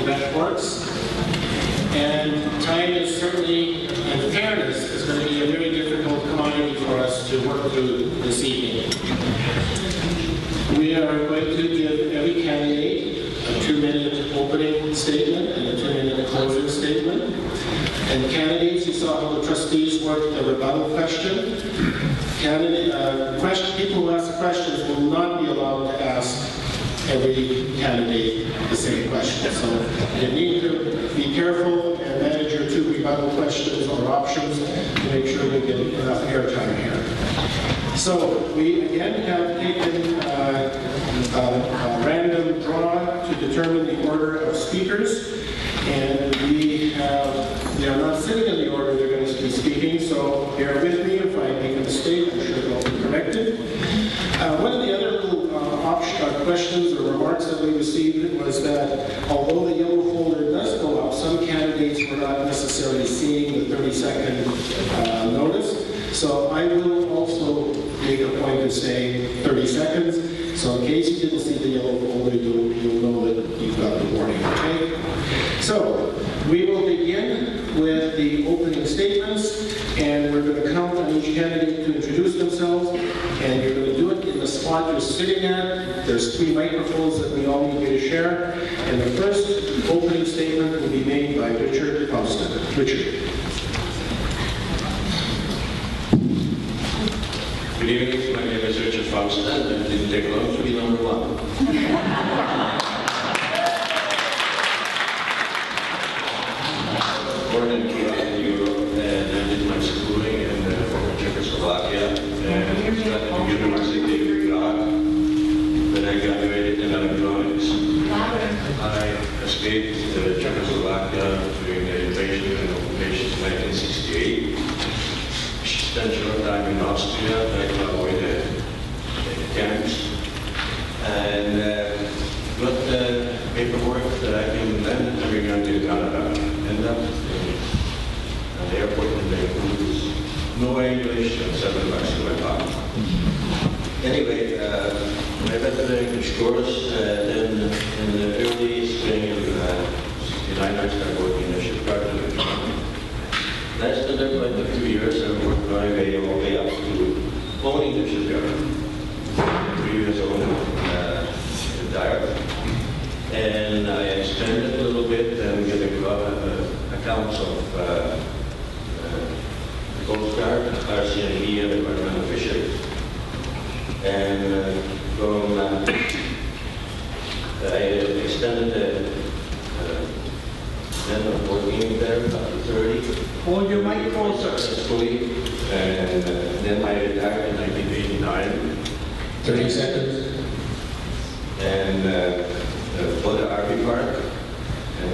in Grand Forks. And time is certainly, and fairness, is going to be a very difficult commodity for us to work through this evening. We are going to give every candidate a 2-minute opening statement and a 2-minute closing statement. And candidates, you saw how the trustees worked the rebuttal question. People who ask questions will not be allowed to ask every candidate the same question. So you need to be careful and manage your 2 rebuttal questions or options to make sure we get enough airtime here. So we again have taken a random draw to determine the order of speakers. And they are not sitting in the order they're going to be speaking, so bear with me if I make a mistake. I'm sure they'll be corrected. One of the other little questions or remarks that we received was that although the yellow folder does go up, some candidates were not necessarily seeing the 30-second notice. So I will also make a point of saying 30 seconds. So in case you didn't see the yellow folder, you'll know that you've got the warning, okay? So we will begin with the opening statements, and we're going to count on each candidate to introduce themselves, and you're going to do it in the spot you're sitting at. There's 3 microphones that we all need you to share, and the first opening statement will be made by Richard Fausten. Richard. Good evening, my name is Richard Fausten, and it didn't take long to be number 1. Born in Kiev, Europe, and I did my schooling in former Czechoslovakia, and started the university in Krog. Then I graduated in electronics. I escaped Czechoslovakia during the invasion and occupation in 1968. Spent a short time in Austria, trying to avoid the camps, and got the paperwork that I can then return to Canada. Ended up at the airport in Vancouver. No English and $7 in my pocket. Anyway, I went to the English course, then in the early spring of '69 I started working in the shipyard in electronics. I stood there for like 2 years and worked my way all the way up to owning the shipyard. 3 years owner, retired. And I expanded a little bit and get accounts of the Coast Guard, RCNB, and Department of Fisheries. And from I extended then of working there up to 30. Hold your microphone, sir. Successfully. And then I retired in 1989. 30 seconds. And bought an RV park and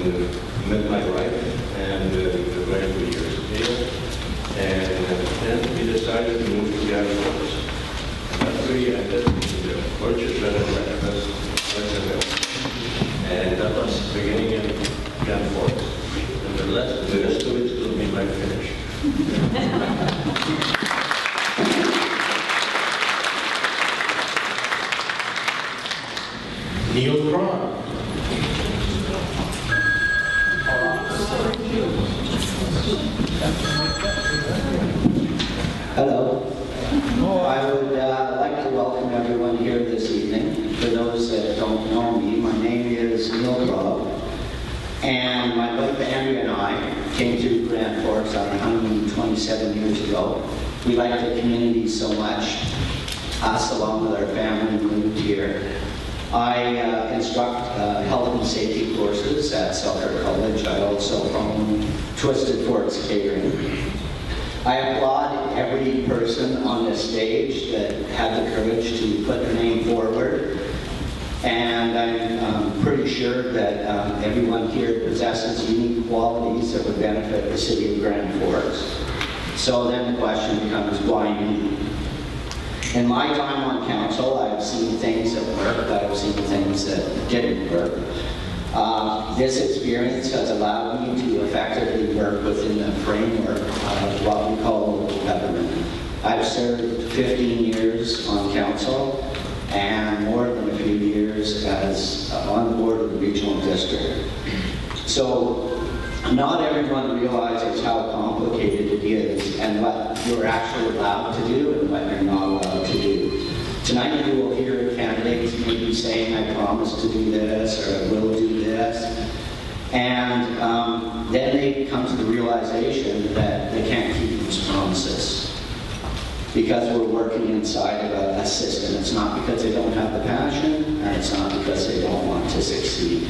met my wife and we married 2 years ago. And then we decided to move to Grand Forks. After we ended the purchase and that was beginning in Grand Forks. And the rest of it will be my finish. Neil Krog. Hello. I would like to welcome everyone here this evening. For those that don't know me, my name is Neil Krog, and my wife Andrea and I came to Grand Forks on a honeymoon 27 years ago. We like the community so much. Us, along with our family, moved here. I instruct health and safety courses at Selkirk College. I also own Twisted Forks Catering. I applaud every person on this stage that had the courage to put their name forward. And I'm pretty sure that everyone here possesses unique qualities that would benefit the city of Grand Forks. So then the question becomes, why me? In my time on council, I've seen things that worked, I've seen things that didn't work. This experience has allowed me to effectively work within the framework of what we call local government. I've served 15 years on council and more than a few years as on the board of the regional district. So not everyone realizes how complicated it is and what you're actually allowed to do and what you're not allowed to do. Tonight you will hear candidates maybe saying, I promise to do this, or I will do this. And then they come to the realization that they can't keep those promises because we're working inside of a system. It's not because they don't have the passion, and it's not because they don't want to succeed.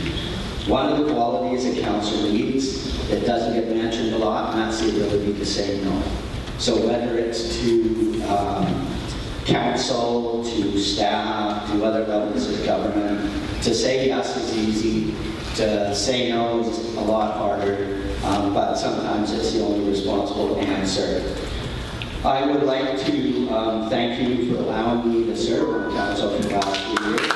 One of the qualities a council needs that doesn't get mentioned a lot, and that's the ability to say no. So whether it's to council, to staff, to other levels of government, to say yes is easy, to say no is a lot harder, but sometimes it's the only responsible answer. I would like to thank you for allowing me to serve on council for the last 3 years.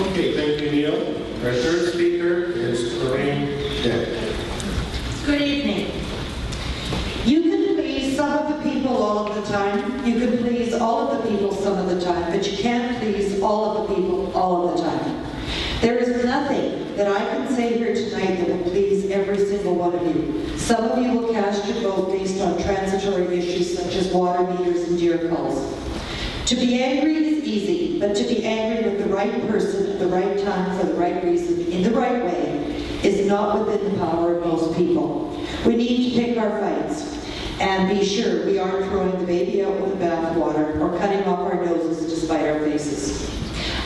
Okay, thank you, Neil. Our third speaker is Lorraine Dick. Good evening. You can please some of the people all of the time. You can please all of the people some of the time, but you can't please all of the people all of the time. There is nothing that I can say here tonight that will please every single one of you. Some of you will cast your vote based on transitory issues such as water meters and deer culls. To be angry is easy, but to be angry with the right person at the right time for the right reason, in the right way, is not within the power of most people. We need to pick our fights and be sure we aren't throwing the baby out with the bathwater or cutting off our noses to spite our faces.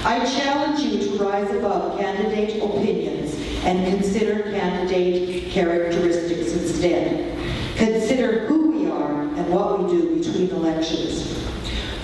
I challenge you to rise above candidate opinions and consider candidate characteristics instead. Consider who we are and what we do between elections.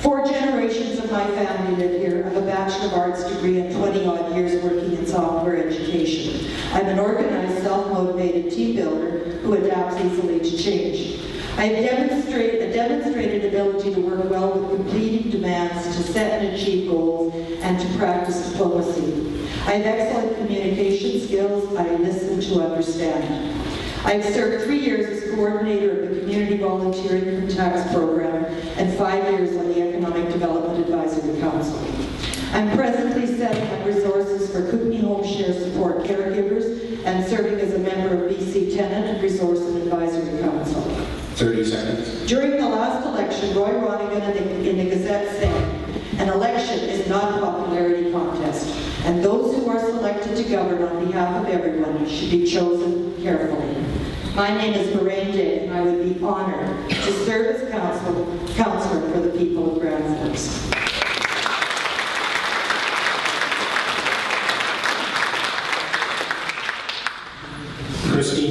4 generations of my family live here. I have a Bachelor of Arts degree and 20-odd years working in software education. I'm an organized, self-motivated team builder who adapts easily to change. I have a demonstrated ability to work well with competing demands, to set and achieve goals, and to practice diplomacy. I have excellent communication skills. I listen to understand. I've served 3 years as coordinator of the Community Volunteering Tax Program and 5 years on the Economic Development Advisory Council. I'm presently setting up resources for Kootenai Home Share Support caregivers and serving as a member of BC Tenant Resource and Advisory Council. 30 seconds. During the last election, Roy Ronigan in the Gazette said, an election is not a popularity contest, and those who are selected to govern on behalf of everyone should be chosen carefully. My name is Lorraine Dick, and I would be honored to serve as counselor for the people of Grand Forks.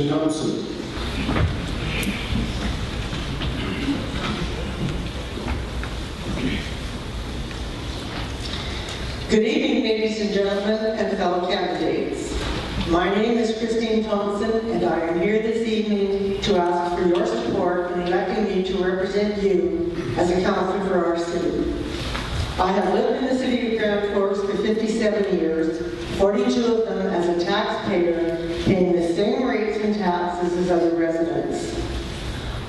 Thompson. Good evening, ladies and gentlemen, and fellow candidates. My name is Christine Thompson, and I am here this evening to ask for your support in electing me to represent you as a councillor for our city. I have lived in the city of Grand Forks for 57 years, 42 of them as a taxpayer, paying the same rates and taxes as other residents.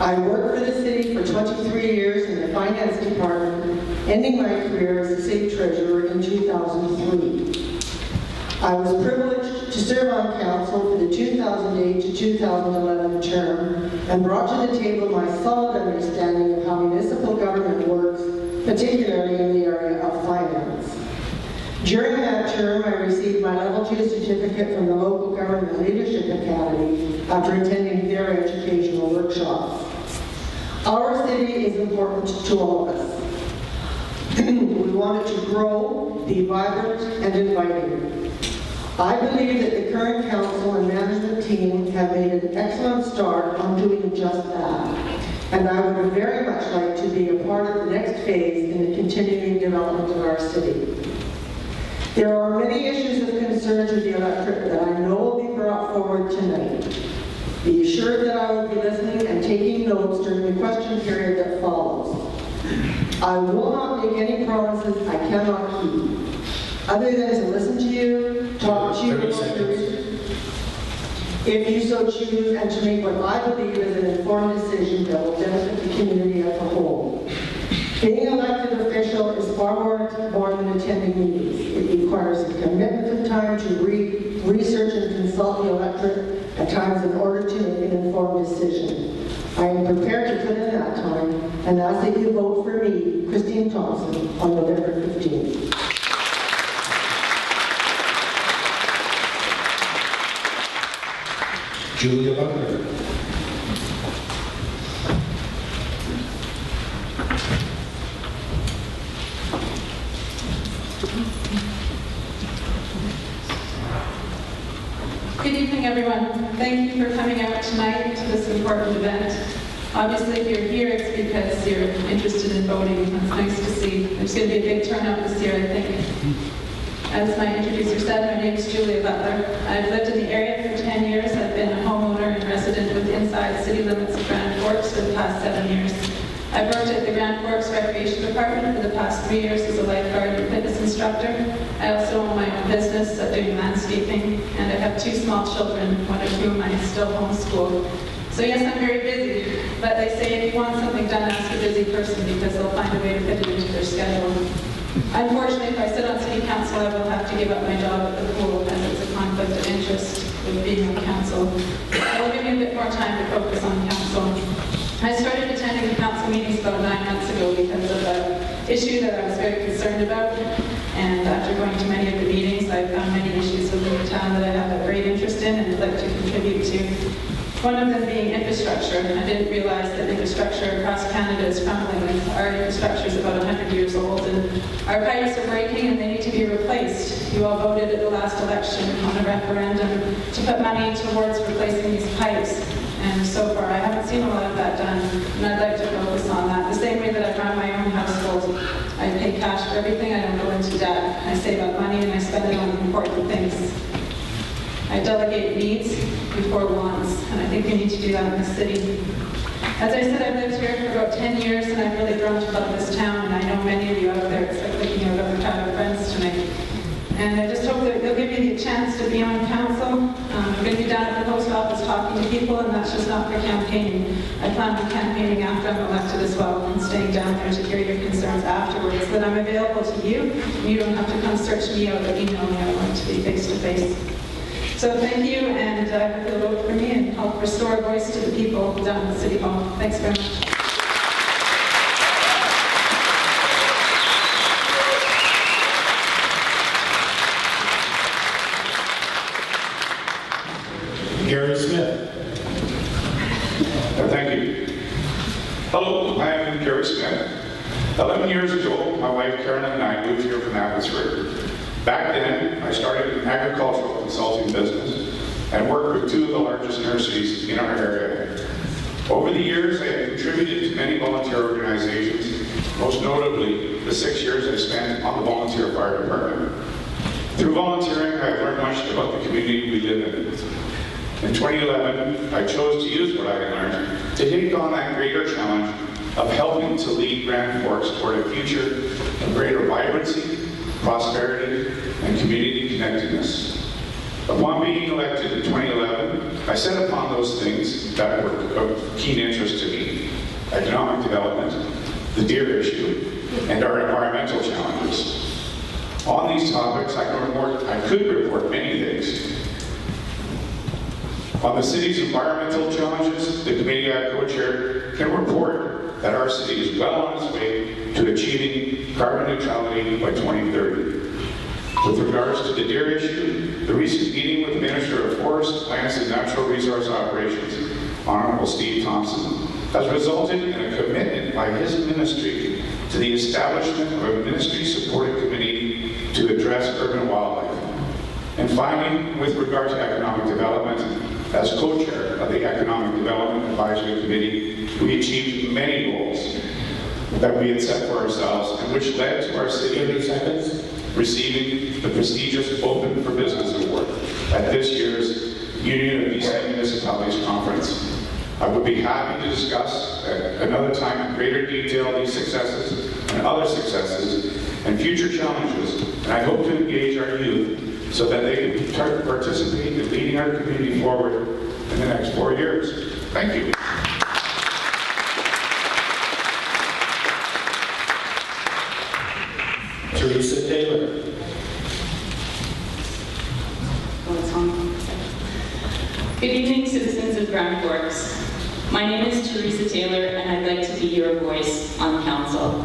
I worked for the city for 23 years in the finance department, ending my career as the city treasurer in 2003. I was privileged to serve on council for the 2008 to 2011 term and brought to the table my solid understanding of how municipal government works, particularly in the area of finance. During that term, I received my Level 2 certificate from the Local Government Leadership Academy after attending their educational workshops. Our city is important to all of us. We want it to grow, be vibrant, and inviting. I believe that the current council and management team have made an excellent start on doing just that, and I would very much like to be a part of the next phase in the continuing development of our city. There are many issues of concern to the electorate that I know will be brought forward tonight. Be assured that I will be listening and taking notes during the question period that follows. I will not make any promises I cannot keep, other than to listen to you, talk to you about your issues, if you so choose, and to make what I believe is an informed decision that will benefit the community as a whole. Being an elected official attending meetings. It requires a commitment of time to read, research, and consult the electorate at times in order to make an informed decision. I am prepared to put in that time and ask that you vote for me, Christine Thompson, on November 15th. Julia Butler. Good evening, everyone. Thank you for coming out tonight to this important event. Obviously, if you're here, it's because you're interested in voting. That's nice to see. There's going to be a big turnout this year, I think. As my introducer said, my name is Julia Butler. I've lived in the area for 10 years. I've been a homeowner and resident within inside city limits of Grand Forks for the past 7 years. I've worked at the Grand Forks Recreation Department for the past 3 years as a lifeguard and fitness instructor. I also own my own business of doing landscaping, and I have 2 small children, one of whom I still homeschool. So yes, I'm very busy, but they say if you want something done, ask a busy person because they'll find a way to fit it into their schedule. Unfortunately, if I sit on city council, I will have to give up my job at the pool as it's a conflict of interest with being on council. I will give you a bit more time to focus on council. I started attending the council meetings about 9 months ago because of an issue that I was very concerned about. And after going to many of the meetings, I found many issues within the town that I have a great interest in and would like to contribute to. One of them being infrastructure. I didn't realize that infrastructure across Canada is crumbling. Our infrastructure is about 100 years old, and our pipes are breaking and they need to be replaced. You all voted at the last election on a referendum to put money towards replacing these pipes. And so far, I haven't seen a lot of that done, and I'd like to focus on that. The same way that I run my own household. I pay cash for everything, I don't go into debt. I save up money and I spend it on important things. I delegate needs before wants, and I think we need to do that in the city. As I said, I've lived here for about 10 years, and I've really grown to love this town, and I know many of you out there. It's like looking out of a crowd of friends tonight. And I just hope that they'll give me the chance to be on council. I'm going to be down at the post office talking to people, and that's just not for campaigning. I plan on campaigning after I'm elected as well, and staying down there to hear your concerns afterwards, so that I'm available to you. You don't have to come search me out or email me. I want to be face-to-face. So thank you, and I hope you'll vote for me and help restore a voice to the people down at City Hall. Thanks very much. Gary Smith. Thank you. Hello, I am Gary Smith. 11 years ago, my wife Karen and I moved here from Abbotsford. Back then, I started an agricultural consulting business and worked with 2 of the largest nurseries in our area. Over the years, I have contributed to many volunteer organizations, most notably the 6 years I spent on the volunteer fire department. Through volunteering, I have learned much about the community we live in. In 2011, I chose to use what I had learned to take on that greater challenge of helping to lead Grand Forks toward a future of greater vibrancy, prosperity, and community connectedness. Upon being elected in 2011, I set upon those things that were of keen interest to me: economic development, the deer issue, and our environmental challenges. On these topics, I could report many things. On the city's environmental challenges, the committee I co-chair can report that our city is well on its way to achieving carbon neutrality by 2030. With regards to the deer issue, the recent meeting with the Minister of Forest, Lands and Natural Resource Operations, Honorable Steve Thompson, has resulted in a commitment by his ministry to the establishment of a ministry-supported committee to address urban wildlife. And finally, with regard to economic development, as co-chair of the Economic Development Advisory Committee, we achieved many goals that we had set for ourselves and which led to our city receiving the prestigious Open for Business Award at this year's Union of BC Municipalities Conference. I would be happy to discuss at another time in greater detail these successes and other successes and future challenges, and I hope to engage our youth so that they can participate in leading our community forward in the next 4 years. Thank you. Teresa Taylor. Good evening, citizens of Grand Forks. My name is Teresa Taylor, and I'd like to be your voice on council.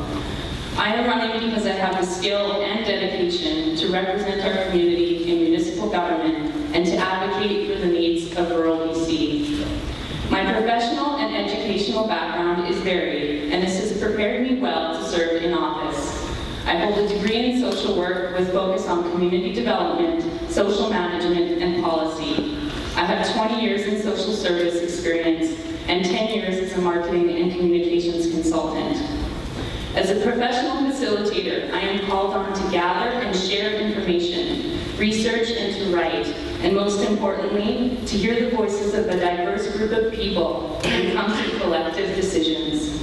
I am running because I have the skill and dedication to represent our community in municipal government and to advocate for the needs of rural BC. My professional and educational background is varied, and this has prepared me well to serve in office. I hold a degree in social work with focus on community development, social management, and policy. I have 20 years in social service experience and 10 years as a marketing and communications consultant. As a professional facilitator, I am called on to gather and share information, research and to write, and most importantly, to hear the voices of a diverse group of people and come to collective decisions.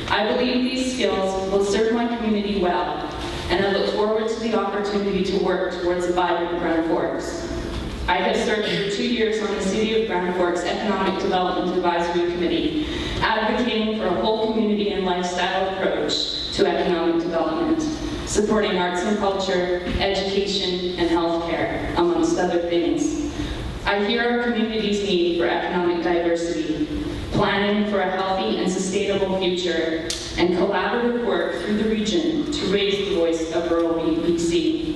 I believe these skills will serve my community well, and I look forward to the opportunity to work towards a vibrant Grand Forks. I have served for 2 years on the City of Grand Forks Economic Development Advisory Committee, advocating for a whole community and lifestyle approach to economic development, supporting arts and culture, education, and healthcare, amongst other things. I hear our community's need for economic diversity, planning for a healthy and sustainable future, and collaborative work through the region to raise the voice of rural BC.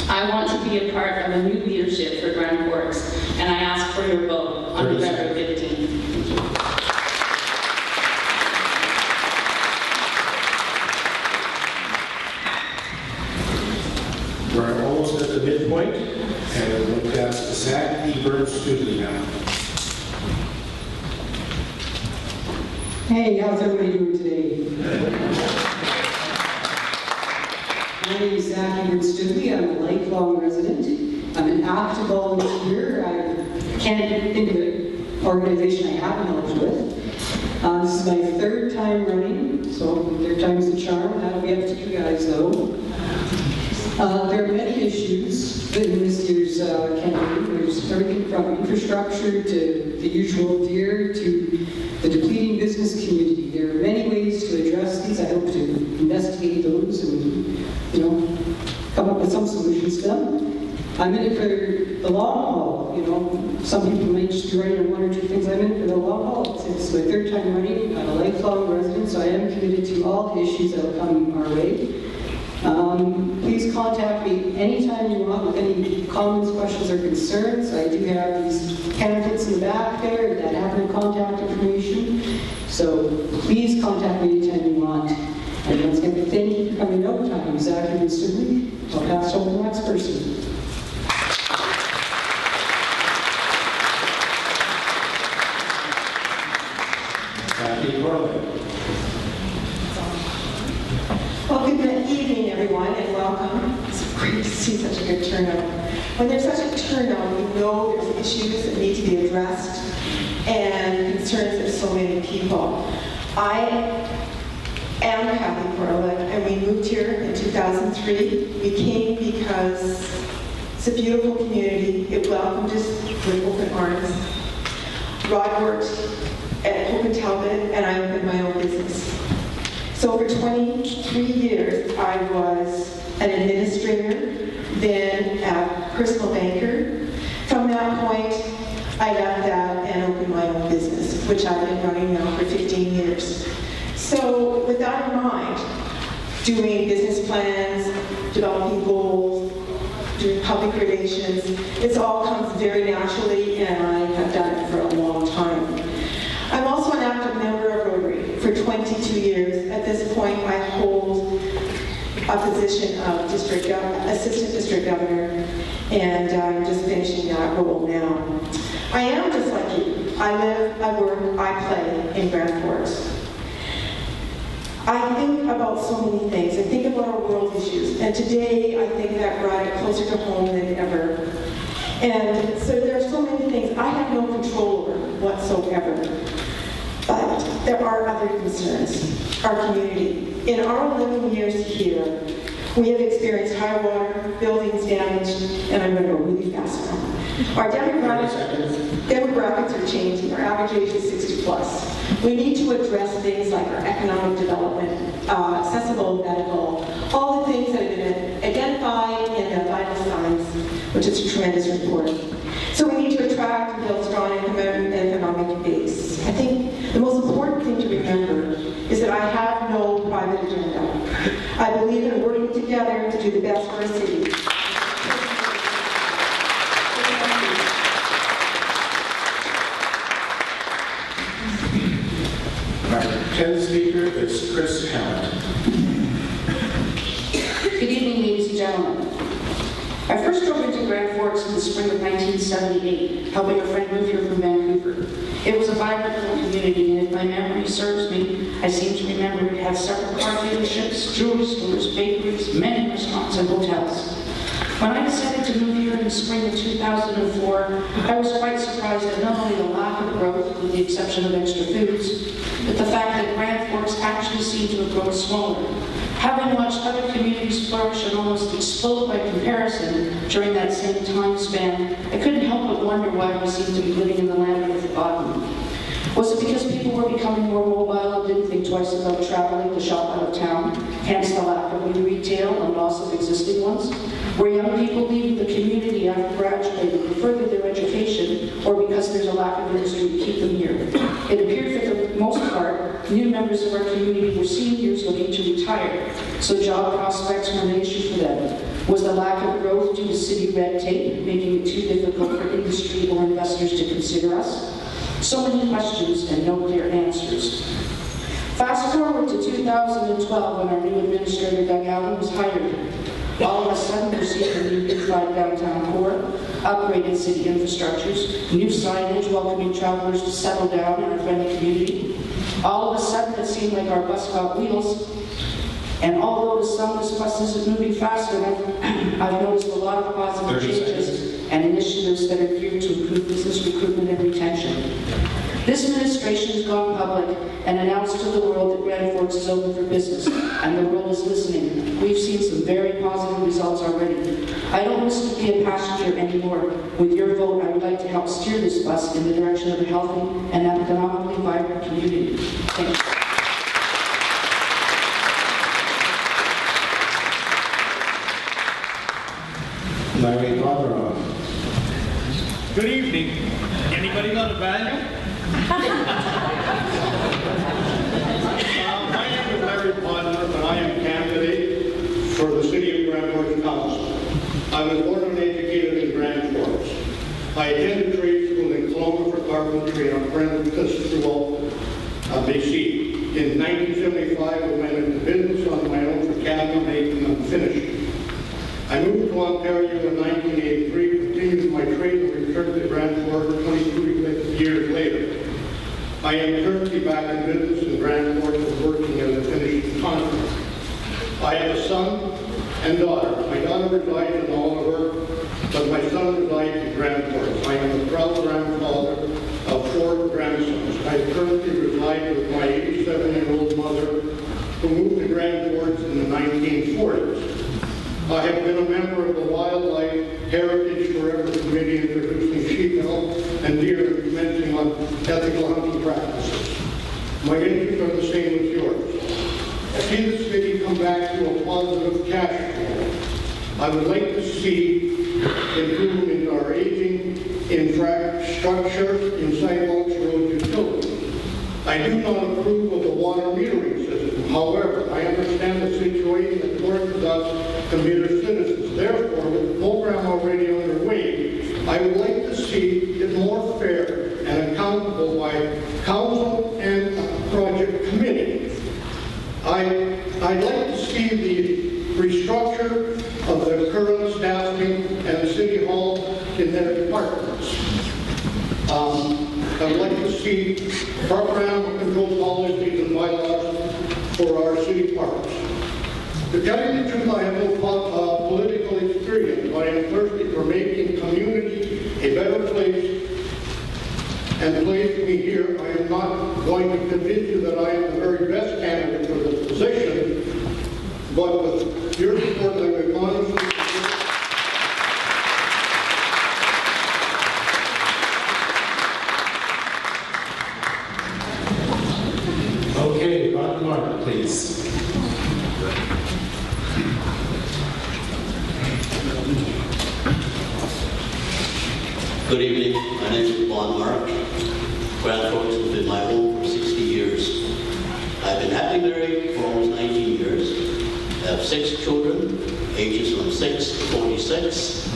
I want to be a part of a new leadership for Grand Forks, and I ask for your vote on November 15th. We're almost at the midpoint, and I'm going to ask Zak Eburne-Stoodley now. Hey, how's everybody doing today? My name is Zak Eburne-Stoodley. I'm a lifelong resident. I'm an active volunteer. I can't think of an organization I haven't helped with. This is my third time running, so third time's the charm. That'll be up to you guys, though. There are many issues in this year's campaign. There's everything from infrastructure to the usual deer to the depleting business community. There are many ways to address these. I hope to investigate those and, come up with some solutions to them. I'm in it for the long haul. Some people might just be running on one or two things. I'm in it for the long haul. It's my third time running. I'm a lifelong resident, so I am committed to all the issues that will come our way. Please contact me anytime you want with any comments, questions, or concerns. I do have these pamphlets in the back there that have my contact information. So please contact me anytime you want. And once again, thank you for coming out. I'm Zak Eburne-Stoodley. I'll pass over to the next person. Cathy Korolek. Well, good evening, everyone, and welcome. It's great to see such a good turnout. When there's such a turnout, we know there's issues that need to be addressed and concerns of so many people. I am Cathy Korolek, and we moved here in 2003. We came because it's a beautiful community. It welcomed us with open arms. Rod worked at Hope and Talbot, and I opened my own business. So for 23 years, I was an administrator, then a personal banker. From that point, I left that and opened my own business, which I've been running now for 15 years. So with that in mind, doing business plans, developing goals, doing public relations, it all comes very naturally, and I have done it for a long time. I'm also an active member of Rotary for 22 years. At this point, I hold a position of assistant district governor, and I'm just finishing that role now. I am just like you. I live, I work, I play in Grand Forks. I think about so many things. I think about our world issues, and today I think that brought it closer to home than ever. And so there are so many things I have no control over whatsoever. But there are other concerns. Our community. In our 11 years here, we have experienced high water, buildings damaged, and I'm going to go really fast now. Our demographics are changing. Our average age is 60 plus. We need to address things like our economic development, accessible medical, all the things that have been tremendous report. So we need to attract and build strong economic base. I think the most important thing to remember is that I have no private agenda. I believe in working together to do the best for our city. Our 10th speaker is Chris Hammett. Good evening, ladies and gentlemen. I first drove into Grand Forks in the spring of 1978, helping a friend move here from Vancouver. It was a vibrant little community, and if my memory serves me, I seem to remember it had several car dealerships, jewelry stores, bakeries, many restaurants, and hotels. When I decided to move here in the spring of 2004, I was quite surprised at not only the lack of growth, with the exception of extra foods, but the fact that Grand Forks actually seemed to have grown smaller. Having watched other communities flourish and almost explode by comparison during that same time span, I couldn't help but wonder why we seemed to be living in the land of the forgotten. Was it because people were becoming more mobile and didn't think twice about traveling to shop out of town, hence the lack of new retail and loss of existing ones? Were young people leaving the community after graduating to further their education, or because there's a lack of industry to keep them here? It appeared for the most part, new members of our community were seniors looking to retire, so job prospects were an issue for them. Was the lack of growth due to city red tape, making it too difficult for industry or investors to consider us? So many questions and no clear answers. Fast forward to 2012 when our new administrator, Doug Allen, was hired. All of a sudden, we're seeing a new unified downtown core, upgraded city infrastructures, new signage welcoming travelers to settle down in our friendly community. All of a sudden, it seemed like our bus got wheels. And although to some this bus isn't moving fast enough, I've noticed a lot of positive changes and initiatives that are geared to improve business recruitment and retention. This administration has gone public and announced to the world that Grand Forks is open for business, and the world is listening. We've seen some very positive results already. I don't wish to be a passenger anymore. With your vote, I would like to help steer this bus in the direction of a healthy and economically vibrant community. Thank you. Podmoroff. Good evening. Anybody got a value? My name is Larry Butler, and I am candidate for the City of Grand Forks Council. I was born and educated in Grand Forks. I attended trade school in Kelowna for carpentry and apprenticed throughout BC. In 1975, I went into business on my own for cabinet making and finishing. I moved to Ontario in 1983, continued my trade and returned to Grand Forks 22 years later. I am currently back in business in Grand Forks and working as a finishing contractor. I have a son and daughter. My daughter resides in Oliver, but my son resides in Grand Forks. I am a proud grandfather of 4 grandsons. I currently reside with my 87-year-old mother who moved to Grand Forks in the 1940s. I have been a member of the Wildlife Heritage Forever Committee introducing sheep health and deer commencing on ethical hunting practices. My interests are the same as yours. I see the city come back to a positive cash flow. I would like to see improvement in our aging infrastructure in sidewalks, roads, utilities. I do not approve of the water metering system. However, I understand the situation that forces us to meet our citizens. Therefore, with the program already underway, I would like to see it more fair and accountable by council and project committee. I'd like to see the restructure of the current staffing and City Hall in their departments. I would like to see program control policies and bylaws for our city parks. To tell you the truth, I have no political experience, but I am thirsty for making community a better place and place me here. I am not going to convince you that I am the very best candidate for this position, but with your support, I would honestly. Okay, Baun Mark, please. Good evening. My name is Baun Mark. Grand Forks has been my home for 60 years. I've been happily married for almost 19 years. I have 6 children, ages from 6 to 46.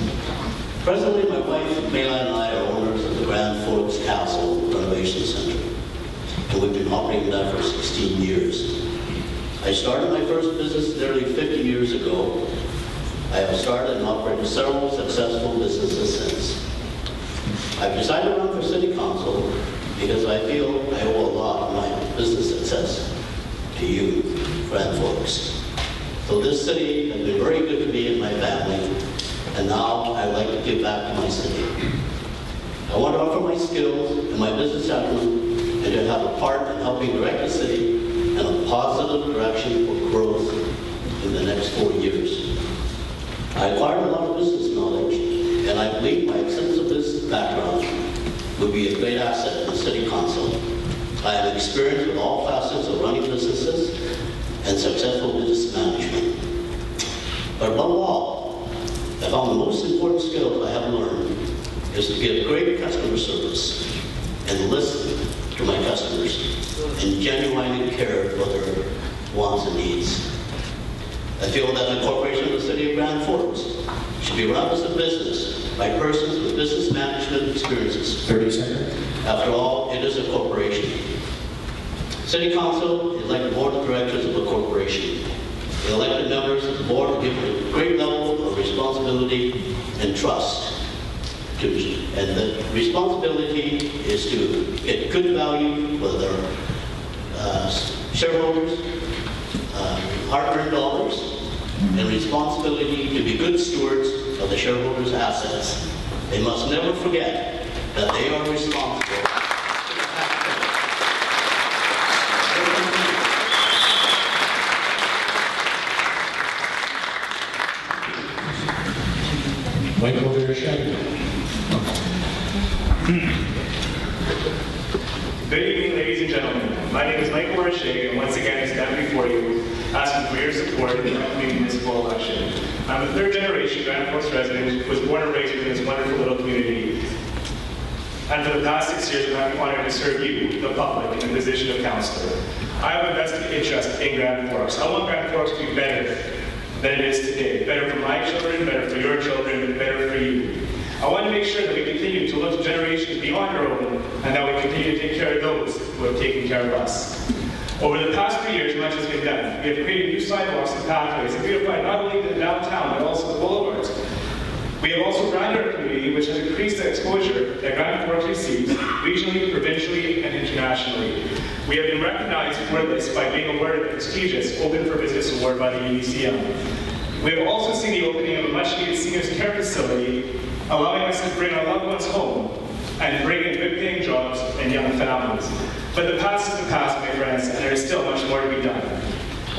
Presently, my wife, Mela, and I are owners of the Grand Forks Castle Renovation Center, and we've been operating that for 16 years. I started my first business nearly 50 years ago. I have started and operated several successful businesses since. I've decided to run for City Council because I feel I owe a lot of my business success to you, Grand Forks. So this city has been very good to me and my family, and now I'd like to give back to my city. I want to offer my skills and my business acumen and to have a part in helping direct the city in a positive direction for growth in the next 4 years. I acquired a lot of business knowledge, and I believe my extensive business background would be a great asset in the City Council. I have experience with all facets of running businesses and successful business management. But above all, I found the most important skills I have learned is to give great customer service and listen to my customers and genuinely care for their wants and needs. I feel that the corporation of the City of Grand Forks should be run as a business by persons with business management experiences. 30 seconds. After all, it is a corporation. City Council is like the board of directors of a corporation. The elected members of the board are given a great level of responsibility and trust. And the responsibility is to get good value for their shareholders, hard-earned dollars, and responsibility to be good stewards of the shareholders' assets. They must never forget that they are responsible. Michael Wirischagin. Good evening, ladies and gentlemen. My name is Michael Wirischagin, and once again I stand before you asking for your support in the upcoming municipal election. I'm a third-generation Grand Forks resident who was born and raised within this wonderful little community. And for the past 6 years, I've had the honor to serve you, the public, in the position of councillor. I have a vested interest in Grand Forks. I want Grand Forks to be better than it is today. Better for my children, better for your children, better for you. I want to make sure that we continue to look to generations beyond our own, and that we continue to take care of those who have taken care of us. Over the past 3 years, much has been done. We have created new sidewalks and pathways and beautified not only the downtown, but also the boulevards. We have also branded our community, which has increased the exposure that Grand Forks receives regionally, provincially, and internationally. We have been recognized for this by being awarded the prestigious Open for Business Award by the UBCM. We have also seen the opening of a much-needed seniors care facility, allowing us to bring our loved ones home and bring in good-paying jobs and young families. But the past is the past, my friends, and there is still much more to be done.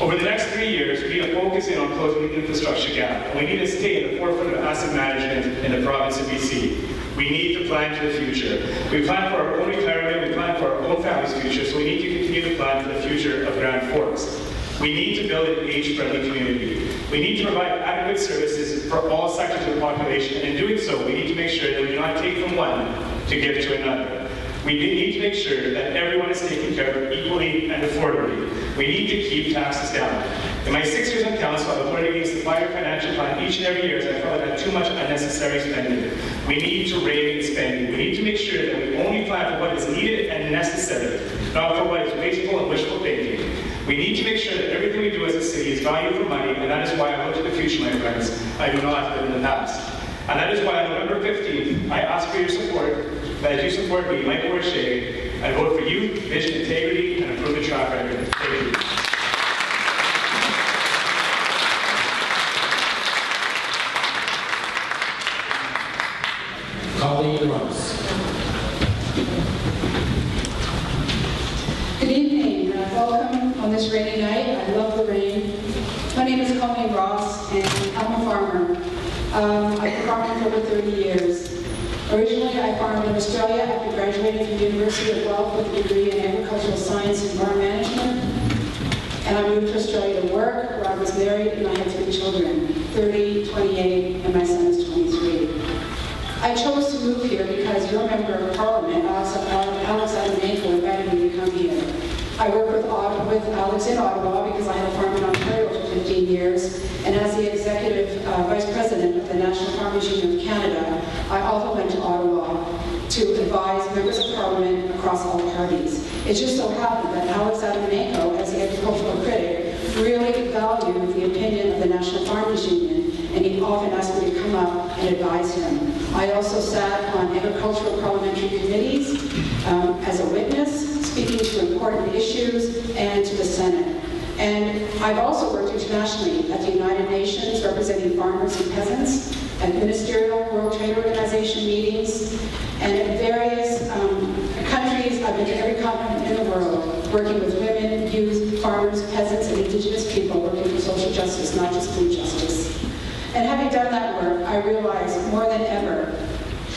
Over the next 3 years, we are focusing on closing the infrastructure gap, and we need to stay at the forefront of asset management in the province of BC. We need to plan for the future. We plan for our own retirement, we plan for our own family's future, so we need to continue to plan for the future of Grand Forks. We need to build an age-friendly community. We need to provide adequate services for all sectors of the population, and in doing so, we need to make sure that we do not take from one to give to another. We need to make sure that everyone is taken care of equally and affordably. We need to keep taxes down. In my 6 years on council, I've voted against the 5-year financial plan each and every year as I felt it had too much unnecessary spending. We need to rein in spending. We need to make sure that we only plan for what is needed and necessary, not for what is wasteful and wishful thinking. We need to make sure that everything we do as a city is value for money, and that is why I look to the future, my friends. I do not live in the past. And that is why on November 15th, I ask for your support, that you support me, Michael Wirischagin, and vote for you, vision, integrity, and a proven track record. Thank you. Colleen Ross. Good evening, welcome on this rainy night. I love the rain. My name is Colleen Ross, and I'm a farmer. I've been farming for over 30 years. Originally, I farmed in Australia after graduating from the University of Guelph with a degree in agricultural science and farm management. And I moved to Australia to work, where I was married and I had 3 children, 30, 28, and my son is 23. I chose to move here because your member of parliament, Alex Eburne-Stoodley, invited me to come here. I work with Alex in Ottawa because I had a farm in Ontario for 15 years, and as the executive vice president of the National Farmers Union of Canada, I also went to Ottawa to advise members of parliament across all parties. It just so happened that Alex Eburne-Stoodley, as the agricultural critic, really valued the opinion of the National Farmers Union, and he often asked me to come up and advise him. I also sat on agricultural parliamentary committees as a witness, speaking to important issues, and to the Senate. And I've also worked internationally at the United Nations, representing farmers and peasants, at ministerial World Trade Organization meetings, and at various countries. I've been to every continent in the world, working with women, youth, farmers, peasants, and indigenous people, working for social justice, not just food justice. And having done that work, I realize more than ever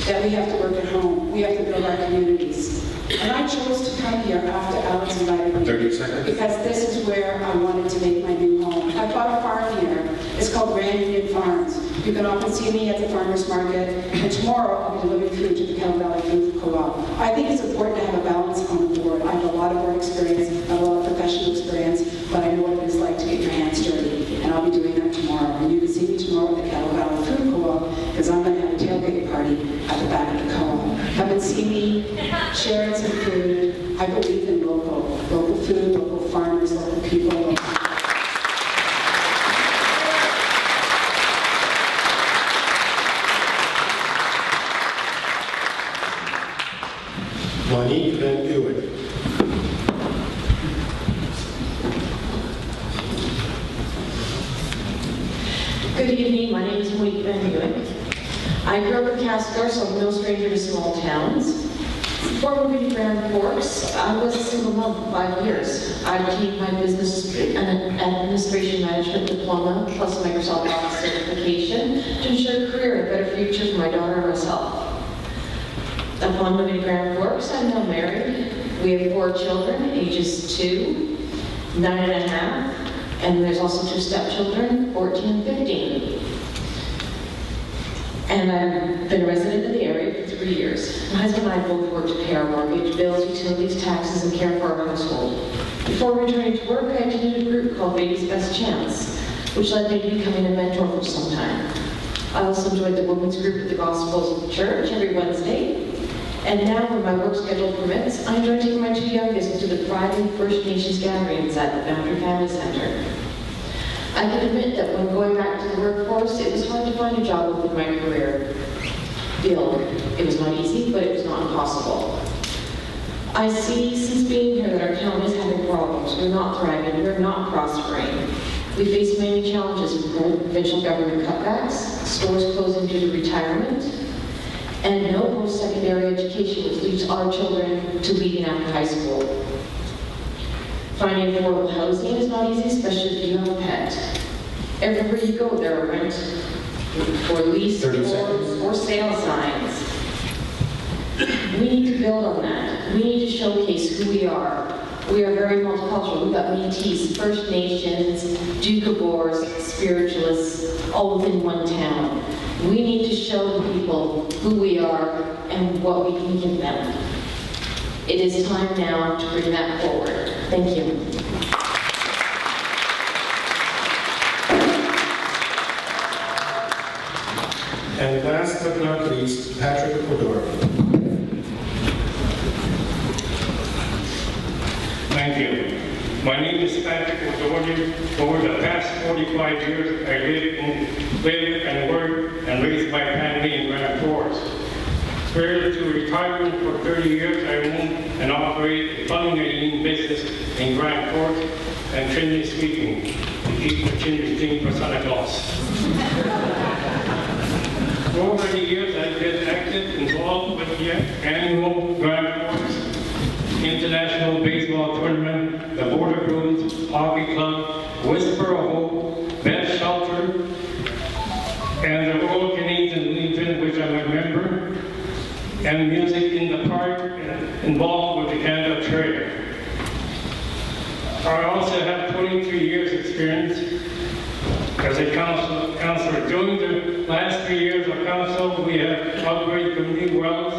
that we have to work at home. We have to build our communities. And I chose to come here after Alex invited me, 30 seconds. because this is where I wanted to make my new home. I bought a farm here. It's called Grand Union Farms. You can often see me at the farmers market, and tomorrow I'll be delivering food to the Kettle Valley Food Co-op. I think it's important to have a balance on the board. I have a lot of board experience, I have a lot of professional experience, but I know what it is like to get your hands dirty, and I'll be doing that tomorrow. And you can see me tomorrow at the Kettle Valley Food Co-op, because I'm going to have a tailgate party at the back of the co-op. Come and see me, sharing some food. I believe in local food, local farmers, local people. Monique Van Eywk. Good evening, my name is Monique Van Eywk. I grew up in Cascar, so I'm no stranger to small towns. Before moving to Grand Forks, I was a single mom for 5 years. I obtained my business and administration management diploma plus Microsoft Office certification to ensure a career and a better future for my daughter and myself. Upon moving to Grand Forks, I'm now married. We have 4 children, ages 2, 9.5, and there's also 2 stepchildren, 14 and 15. And I've been a resident of the area for 3 years. My husband and I both work to pay our mortgage, bills, utilities, taxes, and care for our household. Before returning to work, I attended a group called Baby's Best Chance, which led me to becoming a mentor for some time. I also enjoyed the women's group at the Gospels Church every Wednesday. And now, when my work schedule permits, I enjoy taking my 2 youngest to the Friday First Nations gatherings at the Boundary Family Center. I can admit that when going back to the workforce, it was hard to find a job within my career field. It was not easy, but it was not impossible. I see since being here that our town is having problems. We're not thriving, we're not prospering. We face many challenges from provincial government cutbacks, stores closing due to retirement, and no post-secondary education, which leads our children to leaving after high school. Finding affordable housing is not easy, especially if you have a pet. Everywhere you go, there are rent or lease or sale signs. We need to build on that. We need to showcase who we are. We are very multicultural. We've got Métis, First Nations, Doukhobors, spiritualists, all within one town. We need to show the people who we are and what we can give them. It is time now to bring that forward. Thank you. And last but not least, Patrick O'Doherty. Thank you. My name is Patrick O'Doherty. Over the past 45 years, I live and work and raised my family in Grand Forks. Prior to retirement for 30 years, I owned and operated a plumbing and heating business in Grand Forks and chimney sweeping to keep the chimneys clean for Santa Claus. For over the years, I've been active, involved with the annual Grand Forks International Baseball Tournament, the Border Bruins Hockey Club, Whisper of Hope, Best Shelter, and the All Candidates Forum, which I'm a member, and music in the park, involved with the Canada Trail. I also have 23 years experience as a counselor. During the last 3 years of council, we have upgraded community wells,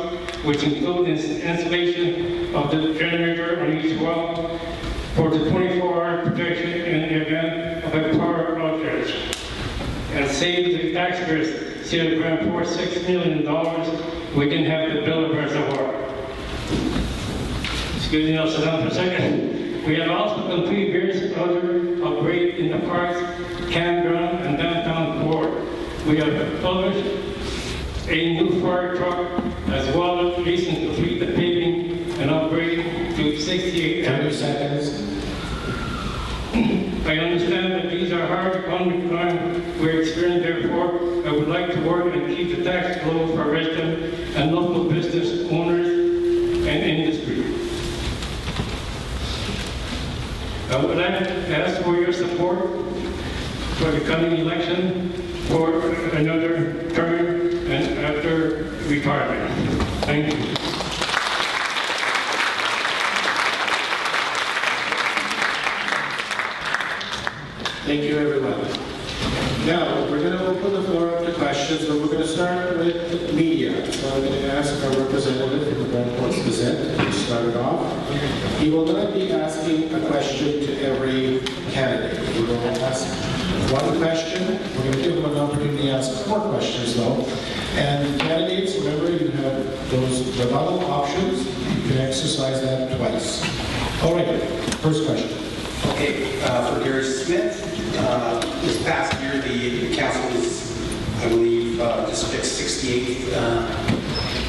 which include installation of the generator on each well for the 24-hour protection in the event of a power outage, and save the taxpayers, City of Grand Forks, $6 million. We can have the bill of reservoir. Excuse me, I'll sit down for a second. We have also completed various other upgrades in the parks, campground, and downtown core. We have published a new fire truck, as well as recently complete the paving and upgrade to 68. 30 seconds. I understand that these are hard economic times we're experiencing, therefore, I would like to work and keep the tax low for residents and local business owners and industry. I would like to ask for your support for the coming election for another term and after retirement. Thank you. Thank you, everyone. Now, we're going to open the floor up to questions, but we're going to start with media. So I'm going to ask our representative from the Grand Forks Gazette to start it off. He will not be asking a question to every candidate. He will ask one question. We're going to give him an opportunity to ask 4 questions, though. And candidates, remember, you have those rebuttal options. You can exercise that twice. All right, first question. Okay, for Gary Smith, this past year the council was, I believe, just fixed 68th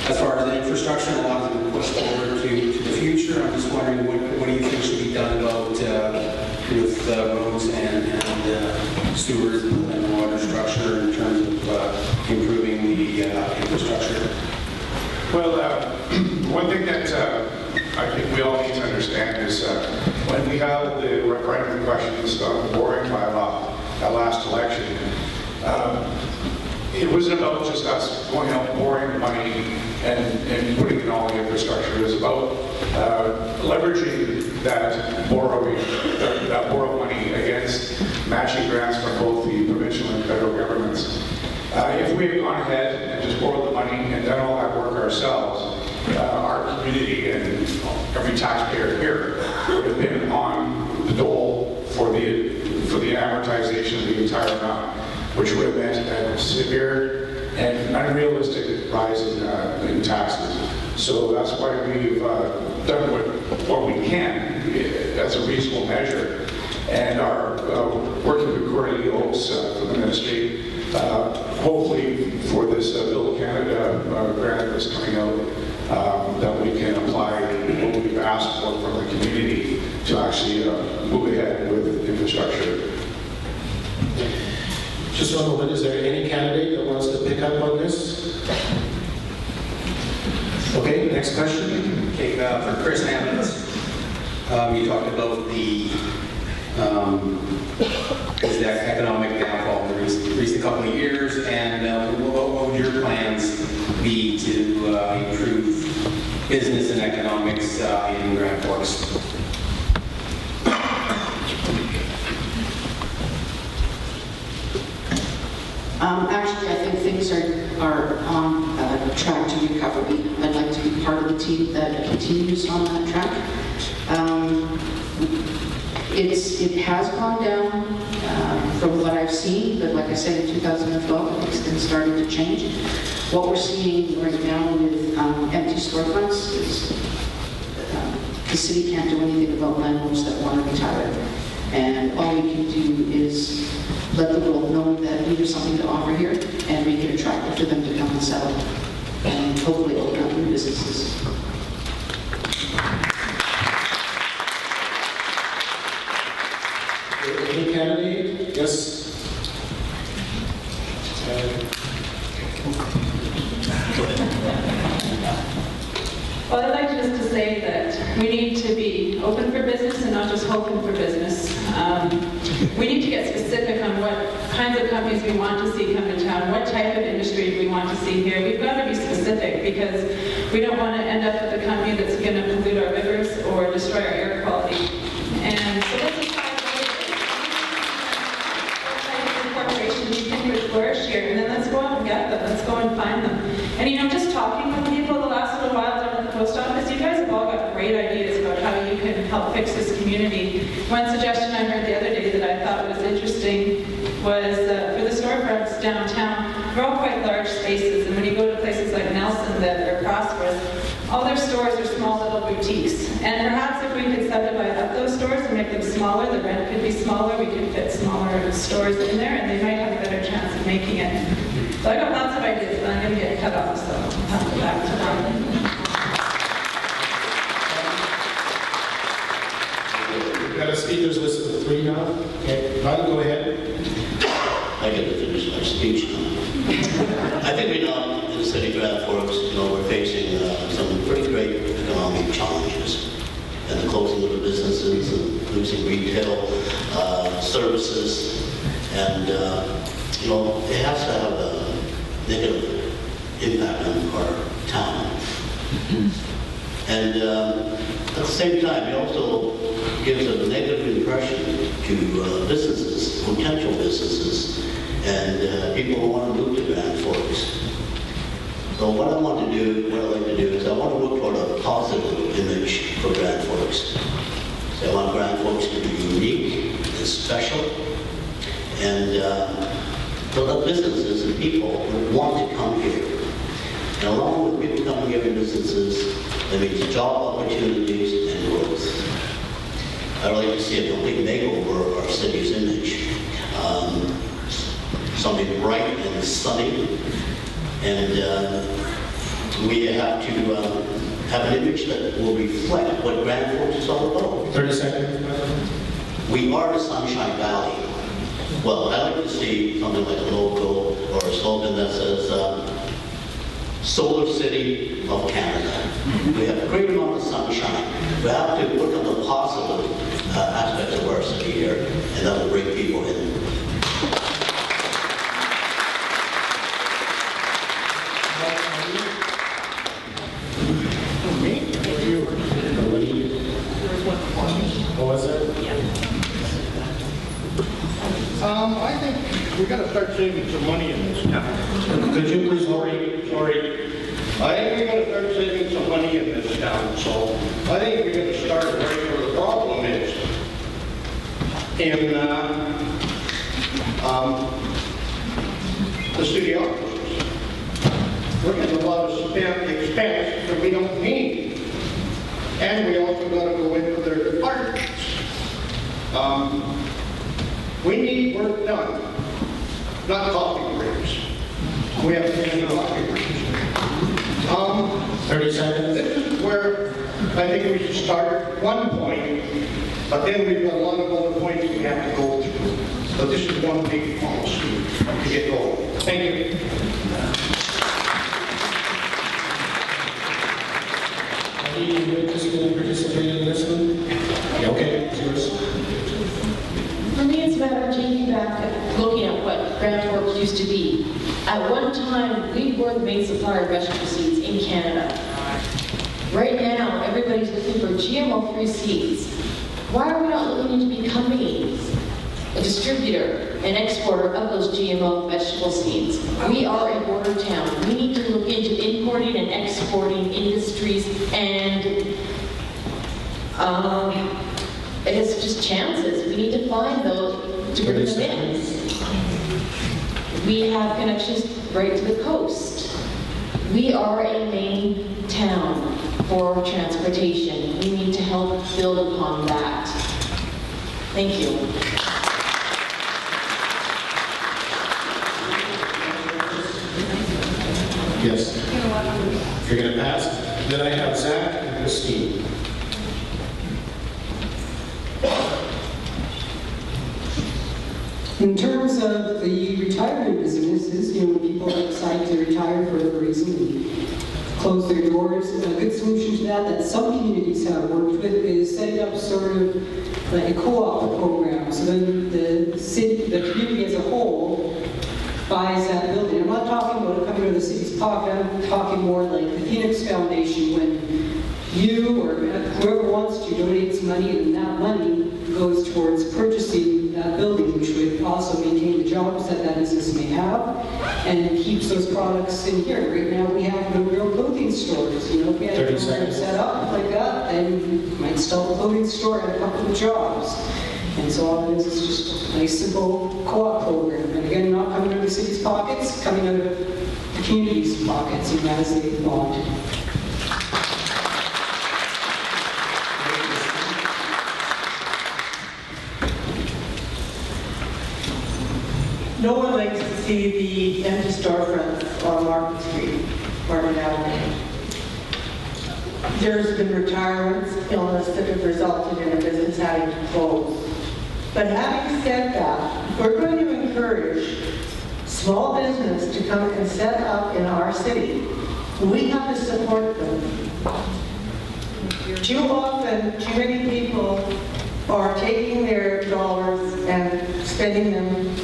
as far as the infrastructure, and a lot of them pushed forward to the future. I'm just wondering what do you think should be done about with roads and sewers and water structure in terms of improving the infrastructure? Well, one thing that I think we all need to understand is when we held the referendum questions on the boring bylaw at last election, it wasn't about just us going out boring money and putting in all the infrastructure. It was about leveraging that borrowed money against matching grants from both the provincial and federal governments. If we had gone ahead and just borrowed the money and done all that work ourselves, our community and every taxpayer here would have been on the dole for the amortization of the entire amount, which would have meant a severe and unrealistic rise in taxes. So that's why we've done what we can as a reasonable measure, and are working with Corey Oaks from the ministry, hopefully for this Build Canada grant that's coming out, that we can apply what we've asked for from the community to actually move ahead with infrastructure. Just one moment, is there any candidate that wants to pick up on this? Okay, next question. Okay, for Chris Hammett, you talked about the economic downfall in the recent couple of years, and what would your plans be to improve business and economics in Grand Forks? Actually, I think things are on track to recovery. I'd like to be part of the team that continues on that track. It has gone down from what I've seen, but like I said, in 2012, it's been starting to change. What we're seeing right now with empty storefronts is the city can't do anything about landlords that want to retire. And all we can do is let the world know that we have something to offer here and make it attractive for them to come and settle and hopefully open up new businesses. Any candidate? Yes. Well, I'd like just to say that we need to be open for business and not just hoping for business. We need to get specific on what kinds of companies we want to see come to town, what type of industry we want to see here. We've got to be specific because we don't want to end up with a company that's going to pollute our rivers or destroy our air quality. And so this is what type of corporation do you think would flourish here? And then let's go out but let's go and find them. And you know, just talking with people the last little while down at the post office, you guys have all got great ideas about how you can help fix this community. One suggestion I heard the other day that I thought was interesting was for the storefronts downtown, they're all quite large spaces, and when you go to places like Nelson that are prosperous, all their stores are small little boutiques. And perhaps if we could subdivide up those stores and make them smaller, the rent could be smaller, we could fit smaller stores in there, and they might have a better chance of making it. So I got lots of ideas, but I'm going to get cut off, so I'll have to go back to that. We've got a speakers list of 3 now. Okay, Bud, go ahead. I get to finish my speech now. I think we know in the city of Grand Forks, we're facing some pretty great economic challenges. And the closing of the businesses and losing retail services. And, it has to have a negative impact on our town. And at the same time, it also gives a negative impression to businesses, potential businesses, and people who want to move to Grand Forks. So what I'd like to do is I want to look toward a positive image for Grand Forks. So I want Grand Forks to be unique and special, and so that businesses and people would want to come here. And along with people coming here in businesses, that means job opportunities and growth. I'd like to see a complete makeover of our city's image. Something bright and sunny, and we have to have an image that will reflect what Grand Forks is all about. 30 seconds. We are the Sunshine Valley. Well, I'd like to see something like a logo or a slogan that says, Solar City of Canada. We have a great amount of sunshine. We have to look at the positive aspects of our city here, and that will bring people in. What was it? I think we've got to start saving some money in this town. Could you please, Lori? I think we've got to start saving some money in this town, so I think we're going to start right where the problem is. In the city offices. We're getting a lot of expense that we don't need. And we also got to go into their departments. We need work done, not coffee breaks. We have too many coffee breaks. 30 seconds. This is where I think we should start one point, but then we've got a lot of other points we have to go through. But this is one big policy to get going. Thank you. Are you interested in participating in this one? Okay, it's yours. For me, it's a matter of taking back and looking at what Grand Forks used to be. At one time, we were the main supplier of vegetable seeds in Canada. Right now, everybody's looking for GMO-free seeds. Why are we not looking into becoming a distributor and exporter of those GMO vegetable seeds? We are a border town. We need to look into importing and exporting industries, and it's just chances. We need to find those to bring them in. We have connections right to the coast. We are a main town for transportation. We need to help build upon that. Thank you. Yes. You're going to pass? Then I have Zach and Christine. In terms of the retirement businesses, when people decide to retire for whatever reason and close their doors, a good solution to that some communities have worked with is setting up sort of like a co-op program. So then the city, the community as a whole, buys that building. I'm not talking about it coming out of the city's pocket. I'm talking more like the Phoenix Foundation, when you or whoever wants to donate some money, and that money goes towards purchasing that building, which would also maintain the jobs that that business may have, and keeps those products in here. Right now, we have no real clothing stores. You know, if we had a program set up like that, then we might start a clothing store and a couple of jobs. And so all it is just a nice, simple co-op program. And again, not coming out of the city's pockets, coming out of the community's pockets, and as they want. No one likes to see the empty storefronts on Market Street, Market Avenue. There's been retirements, illness that have resulted in a business having to close. But having said that, we're going to encourage small business to come and set up in our city. We have to support them. Too often, too many people are taking their dollars and spending them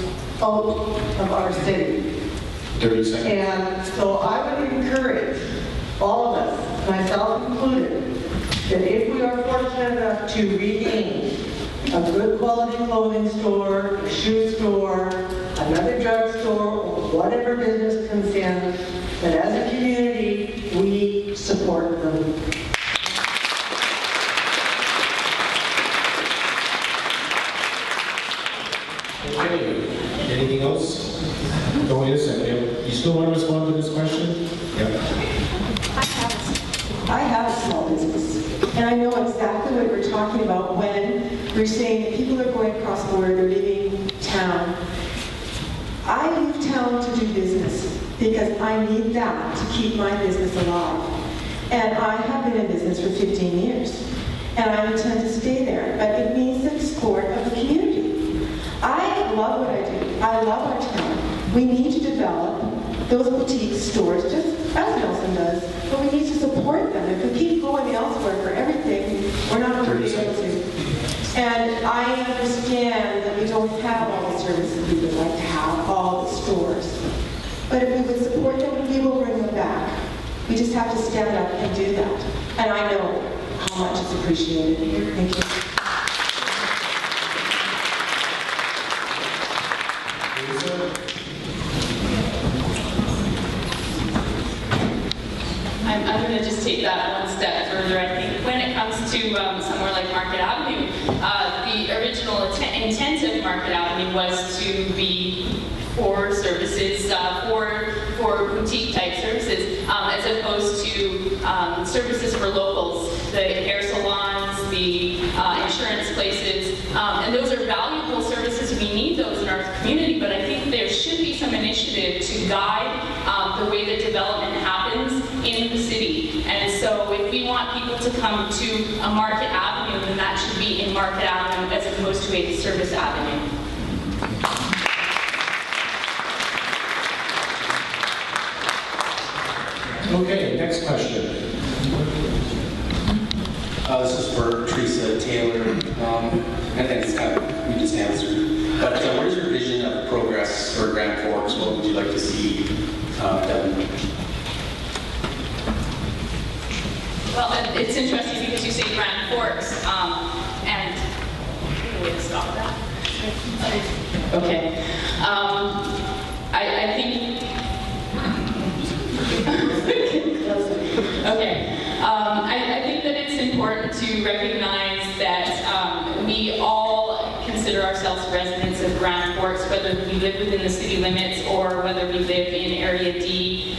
out of our city. 30 seconds. And so I would encourage all of us, myself included, that if we are fortunate enough to regain a good quality clothing store, a shoe store, another drugstore, or whatever business comes in, that as a community, we support them. Okay, anything else? Oh, wait a second. You still want to respond to this question? Yeah. I have a small business, and I know exactly what we're talking about when we're saying that people are going across the border, they're leaving town. I leave town to do business because I need that to keep my business alive. And I have been in business for 15 years, and I intend to stay there, but it means the support of the community. I love what I do. I love our town. We need to develop those boutique stores, just as Nelson does, but we need to support them. If we keep going elsewhere for everything, we're not going to be able to. And I understand that we don't have all the services we would like to have, all the stores. But if we would support them, we will bring them back. We just have to stand up and do that. And I know how much it's appreciated. Thank you. I'm going to just take that one step further. I think when it comes to somewhere like Market Avenue, the original intent of Market Avenue was to be for services, for boutique type services, as opposed to services for locals, the hair salons, the insurance places, and those are valuable services. We need those in our community, but I think there should be some initiative to guide the way that development happens in the city. And so if we want people to come to a Market Avenue, then that should be in Market Avenue as opposed to a service avenue. Okay, next question. This is for Teresa Taylor, and then it's kind of, we just answered. But what is your vision of progress for Grand Forks? What would you like to see done? Well, it's interesting because you say Grand Forks, and way to stop that. Okay. I think. Okay. I think that it's important to recognize that we all consider ourselves residents of Grand Forks, whether we live within the city limits or whether we live in Area D.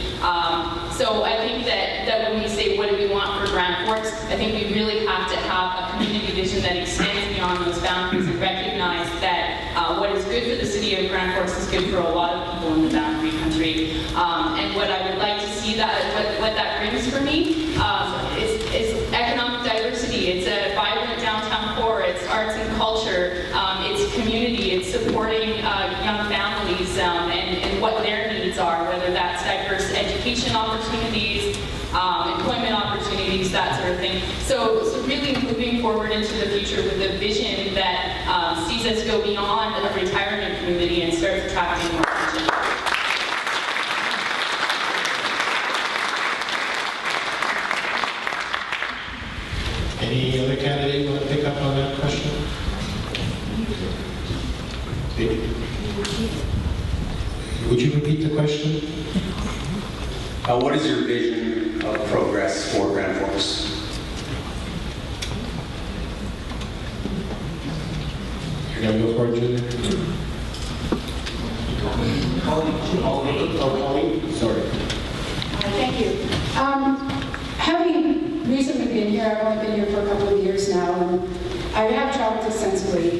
So I think that when we say what do we want for Grand Forks, I think we really have to have a community vision that extends beyond those boundaries and recognize that what is good for the city of Grand Forks is good for a lot of people in the boundary country. And what I would like to see what that brings for me is economic diversity. It's a vibrant downtown core, it's arts and culture, it's community, it's supporting young families and what their needs are, whether that's diverse education opportunities, employment opportunities, that sort of thing. So really moving forward into the future with a vision that sees us go beyond a retirement community and starts attracting more attention. Any other candidate want to pick up on that question? Would you repeat the question? What is your vision of progress for Grand Forks? You're going to go for it, Julia? Colleen? Sorry. Thank you. Having recently been here, I've only been here for a couple of years now, and I have traveled extensively.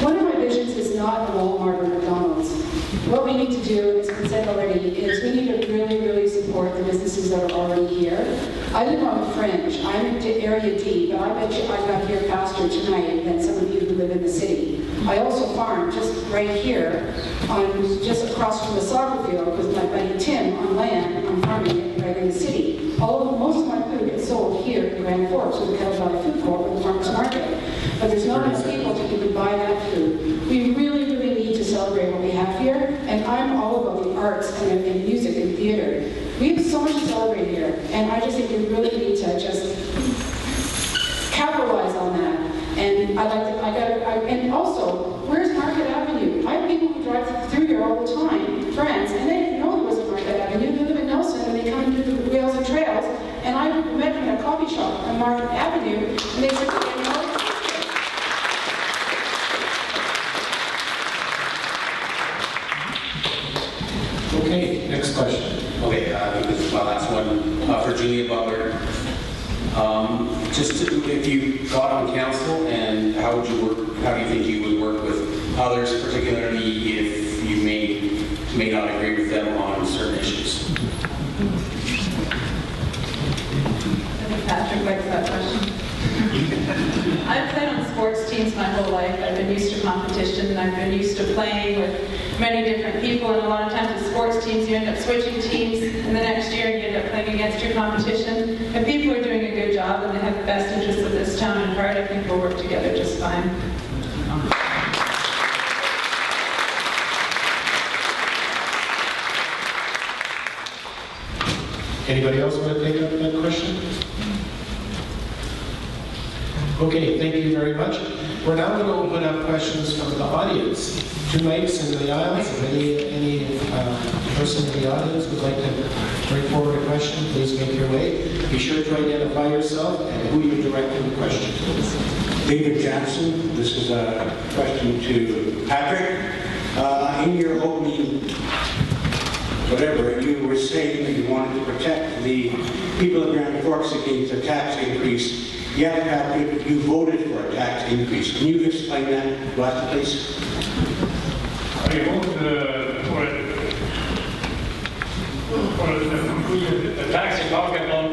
One of my visions is not a Walmart or McDonald's. What we need to do, as been said already, is we need to really, really support the businesses that are already here. I live on the fringe. I'm in Area D, but I bet you I got here faster tonight than some of you who live in the city. I also farm just right here, just across from the soccer field with my buddy Tim on land. I'm farming it right in the city. Most of my food gets sold here in Grand Forks with the Kettle Valley Food Court with the farmers market. But there's not enough people to even buy that food. We really, really need to celebrate what we have here, and I'm all about the arts and music and theater. We have so much to celebrate here, and I just think we really need to just capitalize on that. And and also, where's Market Avenue? I have people who drive through here all the time, friends, and they didn't know there was a Market Avenue. They live in Nelson, and they come and do the Wheels and Trails, and I met them in a coffee shop on Market Avenue, and they said, you know, Okay, next question. Okay, this is my last one for Julia Butler. If you got on council, and how would you work? How do you think you would work with others, particularly if you may not agree with them on certain issues? I think Patrick likes that question. I've played on sports teams my whole life. I've been used to competition, and I've been used to playing with many different people, and a lot of times with sports teams you end up switching teams, and the next year you end up playing against your competition. If people are doing a good job and they have the best interests of this town at heart, I think we'll work together just fine. Anybody else want to take up that question? Okay, thank you very much. We're now going to open up questions from the audience. 2 mics in the aisles. If any person in the audience would like to bring forward a question, please make your way. Be sure to identify yourself and who you're directing the question to. David Johnson. This is a question to Patrick. In your opening, whatever, you were saying that you wanted to protect the people of Grand Forks against a tax increase. Yet, Patrick, you voted for a tax increase. Can you explain that to us, please? I voted for the tax you're talking about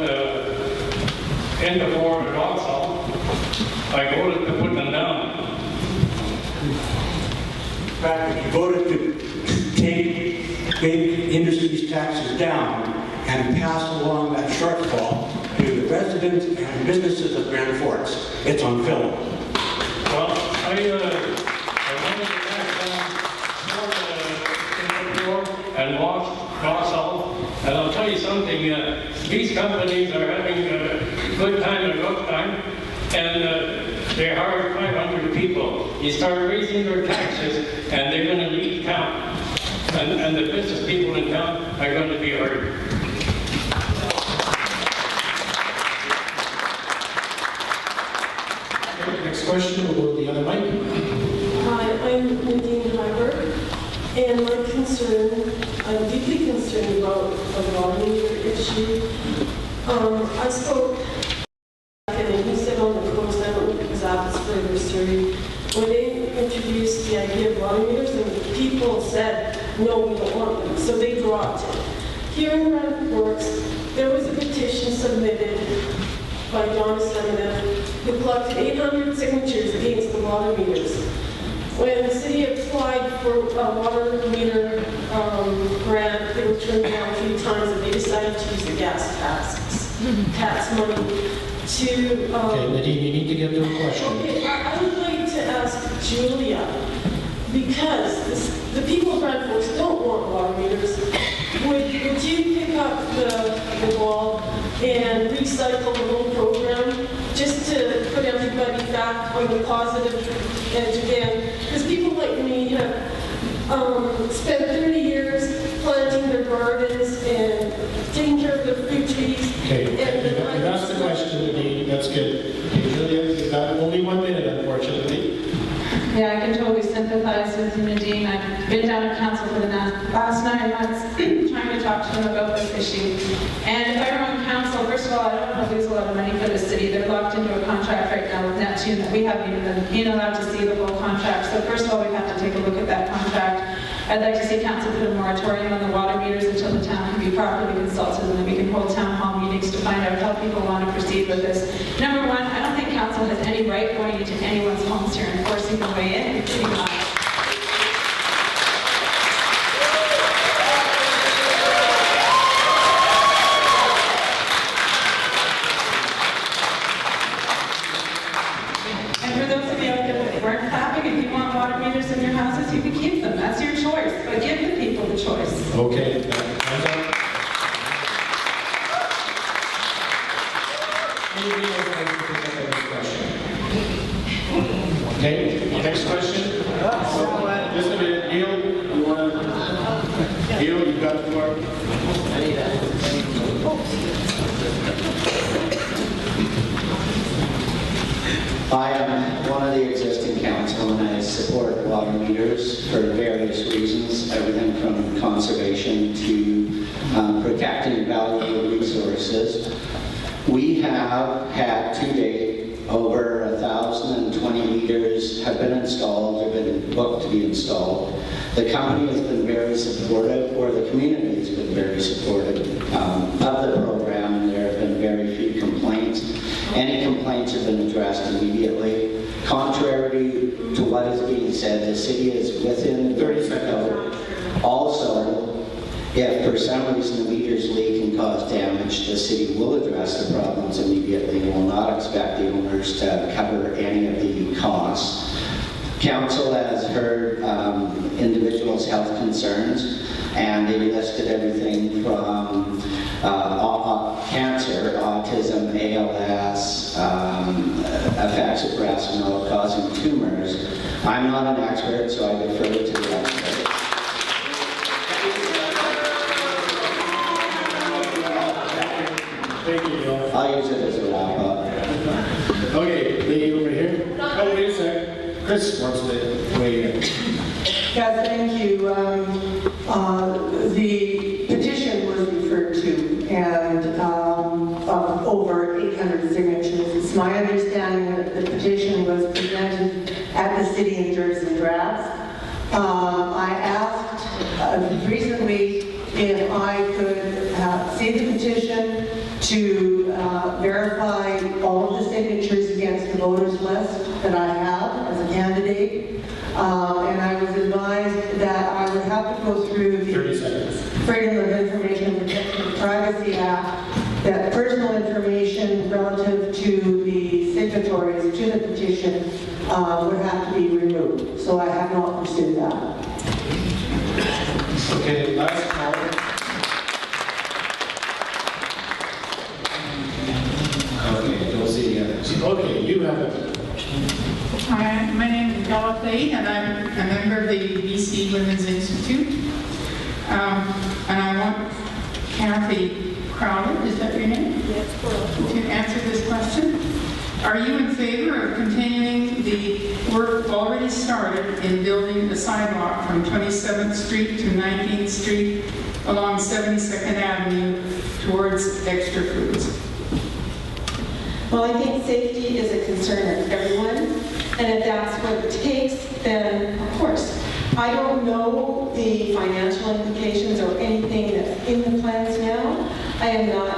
in the war in Roxall. I voted to put them down. Patrick, you voted to take big industries taxes down and pass along that shortfall to the residents and businesses of Grand Forks. It's on film. Well, I wanted to tax down and Roxall, and I'll tell you something, these companies are having a good time and a rough time, and they hire 500 people. You start raising their taxes, and they're going to leave town. And the business people in town are going to be hurt. Next question, we'll go to the other mic. Hi, I'm Nadine Hyberg, and my concern, I'm deeply concerned about the water meter issue. I spoke, and he said on the coast, I don't know if it was Abbotsford or Surrey, when they introduced the idea of water meters, and people said, no, we don't want them, so they dropped it. Here in Grand Forks, there was a petition submitted by John Seminath, who collected 800 signatures against the water meters. When the city applied for a water meter grant, they were turned down 3 times, and they decided to use the gas tax money to... Okay, Nadine, you need to get to the question. Okay, I would like to ask Julia, because the people of Grand Forks don't want water meters, would you pick up the ball and recycle the whole program just to put everybody back on the positive edge again? Because people like me have spent 30 years Nadine. I've been down at council for the last 9 months trying to talk to them about this issue. And if I were on council, first of all, I don't want to lose a lot of money for the city. They're locked into a contract right now with Neptune that we haven't even been allowed to see the whole contract. So first of all, we have to take a look at that contract. I'd like to see council put a moratorium on the water meters until the town can be properly consulted, and then we can hold town hall meetings to find out how people want to proceed with this. Number one, I don't think council has any right going into anyone's homes here and forcing their way in. It's pretty much. And for those of you out there that weren't clapping, if you want water meters in your houses, you can keep them. That's your choice. But give the people the choice. Okay. Anybody else like to pick up any question? Okay, next question. Just a minute, Neil, you want to? Neil, you've got the floor. I am one of the existing council and I support water meters for various reasons, everything from conservation to protecting valuable resources. We have had to date over 1,020 meters have been installed or been booked to be installed. The company has been very supportive, or the community has been very supportive of the program, and there have been very few complaints. Any complaints have been addressed immediately. Contrary to what is being said, the city is within the 30 seconds. Also, if for some reason the meters leak and cause damage, the city will address the problems immediately and will not expect the owners to cover any of the costs. Council has heard individuals' health concerns, and they listed everything from cancer, autism, ALS, effects of breast milk causing tumors. I'm not an expert, so I defer to the experts. Thank you, Neil. I'll use it as a wrap-up. Okay, lady over here. Oh, wait a sec. Chris wants to weigh in. Yeah, thank you. The petition was referred to, and over 800 signatures. It's my understanding that the petition was presented at the city in dribs and drabs. I asked recently if I could see the petition to verify all of the signatures against the voters list that I have as a candidate. And I was advised that I would have to go through the Freedom of Information and Protection of Privacy Act, that personal information relative to the signatories to the petition would have to be removed. So I have not pursued that. Okay, last call. Okay, don't see the others. Okay, you have it. Hi, my name is Bella Clay, and I'm a member of the BC Women's Institute. And I want Cathy Korolek, is that your name? Yes, to answer this question. Are you in favor of continuing the work already started in building the sidewalk from 27th Street to 19th Street along 72nd Avenue towards Extra Foods? Well, I think safety is a concern of everyone, and if that's what it takes, then of course. I don't know the financial implications or anything that's in the plans now. I am not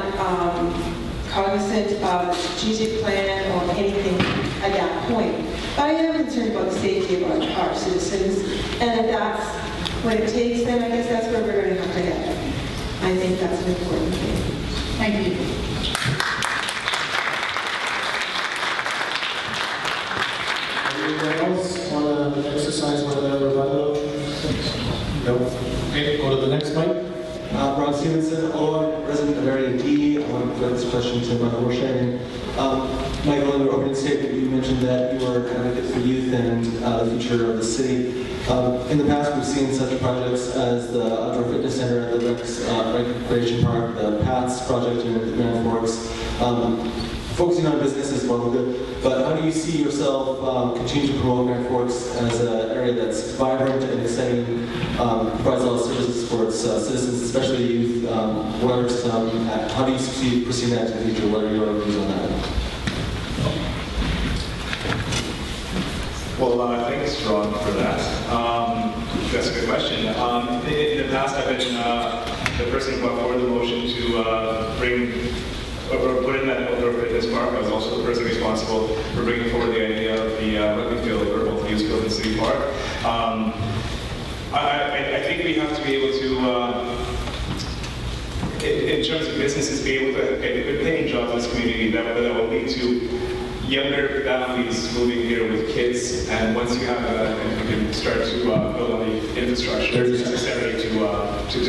cognizant of the strategic plan or anything at that point. But I am concerned about the safety of our citizens, and if that's what it takes, then I guess that's where we're going to have to head. I think that's an important thing. Thank you. Anyone else want to exercise one of their rebuttal? No. Okay, go to the next mic. Ron Stevenson, OR, resident of Area D. I want to put this question to Wirischagin. Michael, in your opening statement, you mentioned that you were an advocate for youth and the future of the city. In the past, we've seen such projects as the Outdoor Fitness Center, the Recreation Park, the PATS project in the Grand Forks. focusing on business is one of it, but how do you see yourself continue to promote Grand Forks as an area that's vibrant and exciting, provides a lot of services for its citizens, especially youth? How do you perceive that in the future? What are your views on that? Well, thanks, Ron, for that. That's a good question. In the past, I've been the person who brought forward the motion to bring or put in that outdoor fitness park. I was also the person responsible for bringing forward the idea of the rugby field or both use field in City Park. I think we have to be able to, in terms of businesses, be able to get good paying jobs in this community that will lead to younger families moving here with kids, and once you have that, you can start to build on the infrastructure that's necessary to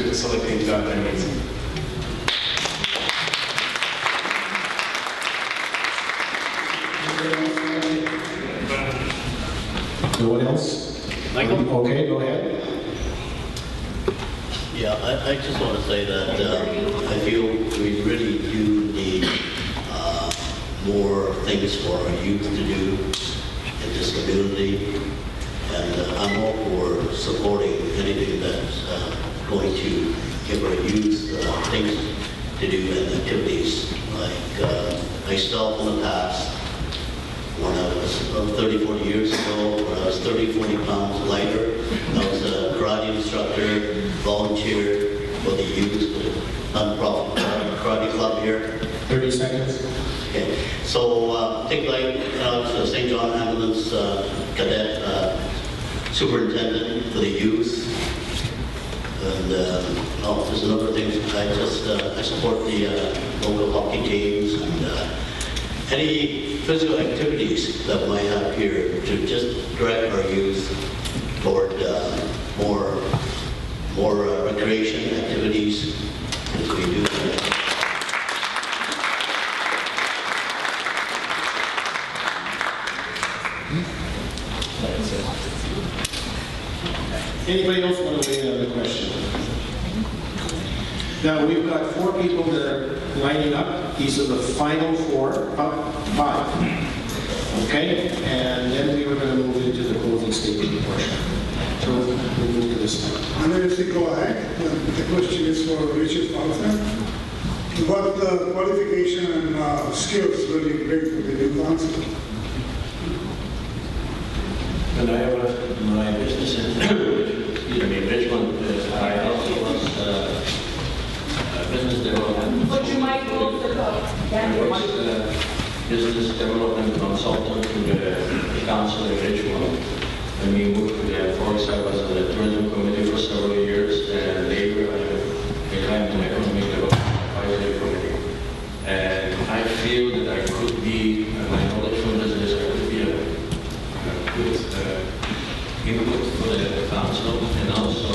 facilitate their needs. No one else? Michael? Okay, go ahead. Yeah, I just want to say that I feel we really do need more things for our youth to do in this community, and I'm all for supporting anything that's going to give our youth things to do and activities. Like myself in the past, when I was 30, 40 years ago, when I was 30, 40 pounds lighter, I was a karate instructor, volunteer for the youth, non-profit karate club here. 30 seconds. Okay, so take like, I was St. John Ambulance cadet superintendent for the youth, and there's a number of things. I support the local hockey teams and any physical activities that we might have here to just direct our youth toward more recreation activities as we do. Anybody else want to weigh in on the question? Now, we've got 4 people that are lining up. These are the final 4, 5. Okay? And then we were going to move into the closing statement portion. So we'll move to this one. My name is Krog. The question is for Richard Fausten. What qualification and skills will you bring to the new council? When I have my business in Richmond, I also was business development. But you might go for I was business development consultant to the council in Richmond. When we moved to the Forks, I was on the tourism committee for several years, and later I became an economic development advisory committee. And I feel that I could be, my knowledge from business, I could be a good input for the council, and also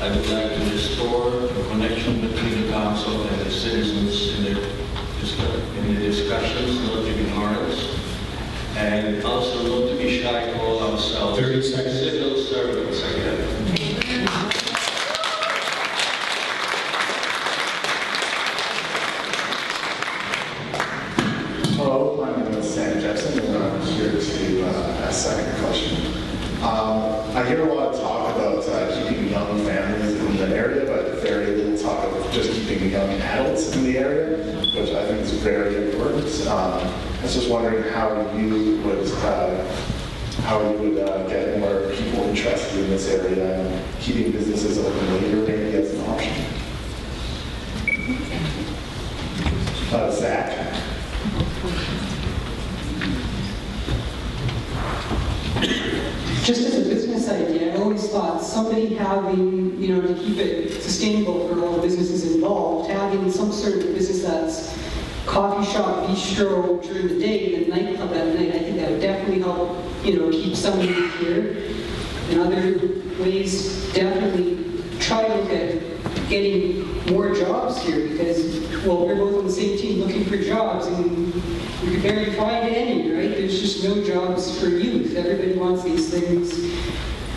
I would like to restore the connection between the council and the citizens in the discussions, not to be harsh, and also not to be shy to call ourselves 30 seconds. civil servants again. Hello, my name is Sam Jepson, and I'm here to ask a question. I hear a lot of talk about keeping young families in the area, but very little talk of just keeping young adults in the area, which I think is very important. I was just wondering how you would get more people interested in this area and keeping businesses open later maybe as an option. Zach. Just as a business idea, I always thought somebody having, to keep it sustainable for all the businesses involved, having some sort of business that's coffee shop, bistro during the day and nightclub at night, I think that would definitely help, keep somebody here. In other ways, definitely try to look at getting more jobs here because, well, we're both on the same team looking for jobs and we can barely find any, right? There's just no jobs for youth. Everybody wants these things.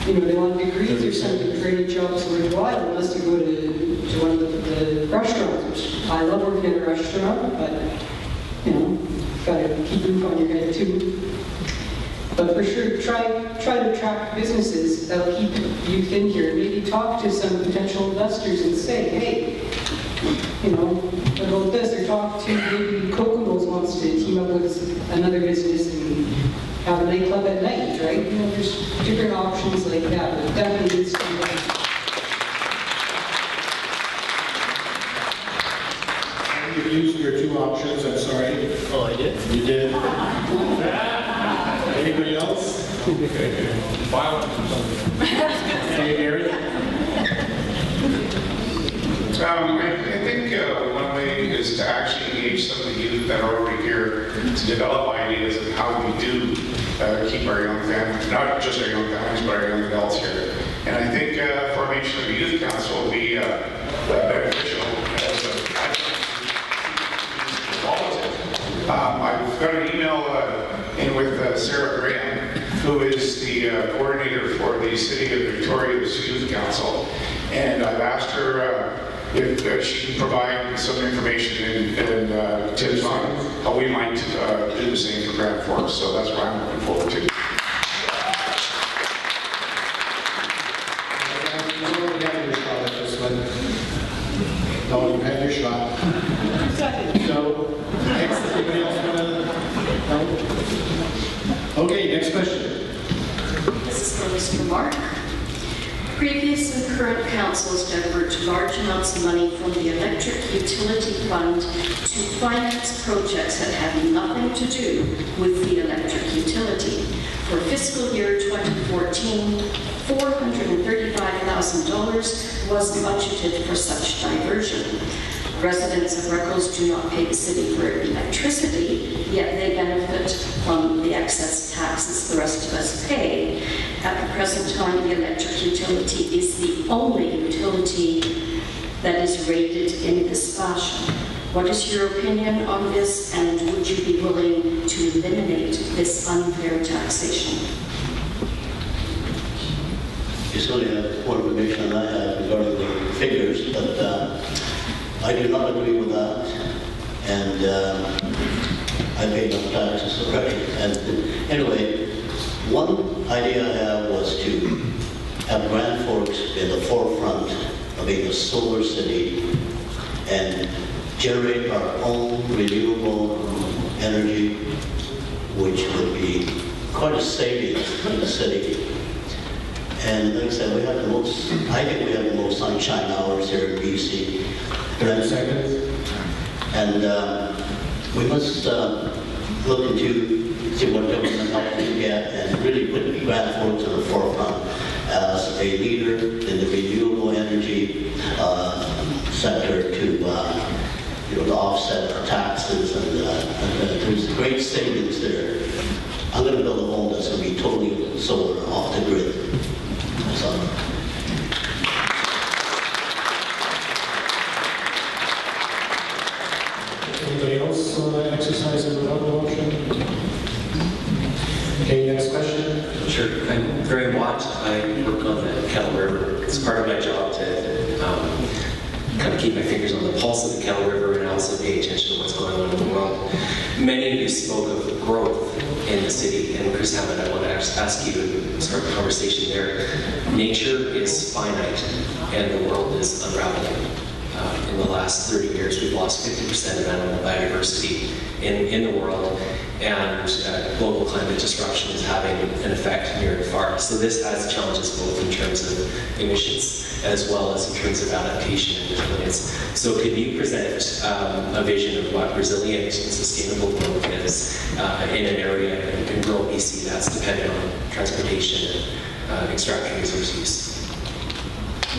They want degrees or something for any jobs worthwhile unless you go to one of the restaurants, which I love working at a restaurant, but, got to keep a roof on your head too. But for sure, try to attract businesses that'll keep youth in here. Maybe talk to some potential investors and say, hey, you know, what about this? Or talk to maybe Kokomo's wants to team up with another business and have a nightclub at night, right? You know, there's different options like that, but definitely needs to be done. You used your 2 options, I'm sorry. Oh, I did? You did. Anybody else? Hey, Gary? I think one way is to actually engage some of the youth that are already here to develop ideas of how we do keep our young families, not just our young families, but our young adults here. And I think formation of a youth council will be beneficial as a I've got an email in with Sarah Graham, who is the coordinator for the City of Victoria's Youth Council, and I've asked her if she can provide some information and tips on how we might do the same for Grand Forks. So that's what I'm looking forward to. No, you had your shot. No. Next, anybody else want to? No? Okay, next question. This is for Mr. Mark. Previous and current councils divert large amounts of money from the electric utility fund to finance projects that have nothing to do with the electric utility. For fiscal year 2014, $435,000 was budgeted for such diversion. Residents of Ruckles do not pay the city for electricity, yet they benefit from the excess taxes the rest of us pay. At the present time, the electric utility is the only utility that is rated in this fashion. What is your opinion on this, and would you be willing to eliminate this unfair taxation? You certainly have more information than I have regarding the figures, but I do not agree with that, and I pay enough taxes already. And anyway, one idea I have was to have Grand Forks in the forefront of being a solar city and generate our own renewable energy, which would be quite a savings in the city. And like I said, we have the most, I think we have the most sunshine hours here in BC. 30 seconds. And we must look into, see what government help we can get and really put Grand Forks in the forefront as a leader in the renewable energy sector to, to offset our taxes, and there's great savings there. I'm going to build a home that's going to be totally solar off the grid. So, anybody else want to exercise a rebuttal motion? Okay, next question. Sure. I'm Graham Watt. I work on the Kettle River. It's part of my job to kind of keep my fingers on the pulse of the Kettle River and also pay attention to what's going on in the world. Many of you spoke of growth in the city, and Chris Hammett, I want to ask you to start the conversation there. Nature is finite, and the world is unraveling. In the last 30 years, we've lost 50% of animal biodiversity in the world, and global climate disruption is having an effect near and far. So this has challenges both in terms of emissions as well as in terms of adaptation and resilience. So could you present a vision of what resilient and sustainable growth is in an area in rural BC that's dependent on transportation and extracting resource use?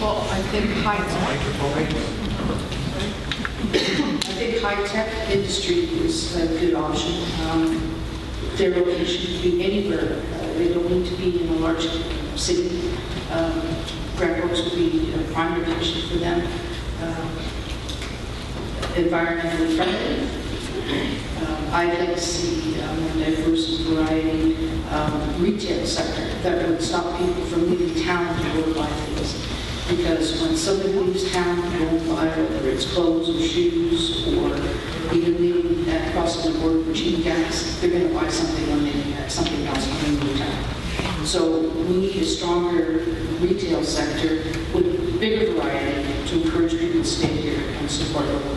Well, I think high-tech industry is a good option. Their location could be anywhere. They don't need to be in a large city. Grand Forks would be a prime location for them. Environmentally friendly. I'd like to see a more diverse variety retail sector that would stop people from leaving town to go buy things. Because when somebody leaves town to go and buy, whether it's clothes or shoes or even leaving crossing the board of routine gas, they're going to buy something when they get something else in the town. So we need a stronger retail sector with bigger variety to encourage people to stay here and support local.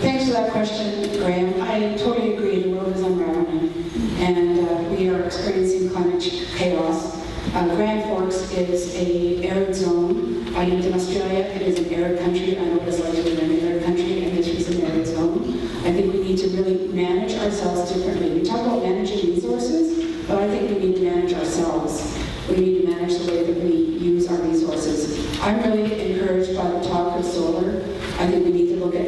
Thanks for that question, Graham. I totally agree, the world is unraveling, and we are experiencing climate chaos. Grand Forks is an arid zone. I lived in Australia. It is an arid country. I know what it's like to live in an arid country, and this is an arid zone. I think we need to really manage ourselves differently. We talk about managing resources, but I think we need to manage ourselves. We need to manage the way that we use our resources. I'm really encouraged by the talk of solar. I think we need to look at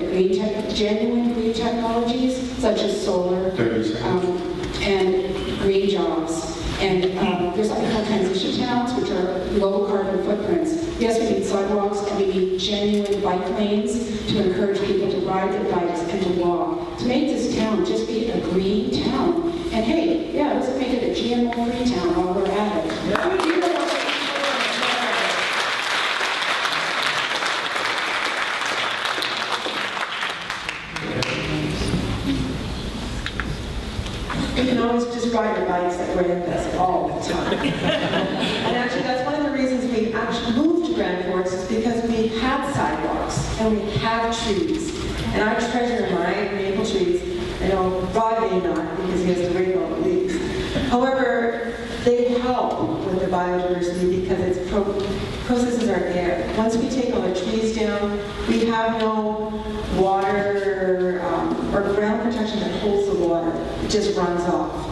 genuine green technologies, such as solar, and green jobs. And there's something called transition towns, which are low carbon footprints. Yes, we need sidewalks, and we need genuine bike lanes to encourage people to ride their bikes and to walk. To make this town just be a green town. And hey, yeah, let's make it a GMO-free town while we're at it. You can always just ride your bikes at Grand Fest all the time. And actually, that's one of the reasons we actually moved to Grand Forks is because we have sidewalks and we have trees. And I treasure my maple trees. I know Rod may not because he has to rake all the leaves. However, they help with the biodiversity because it's processes our air. Once we take all the trees down, we have no water or ground protection that holds the water. It just runs off.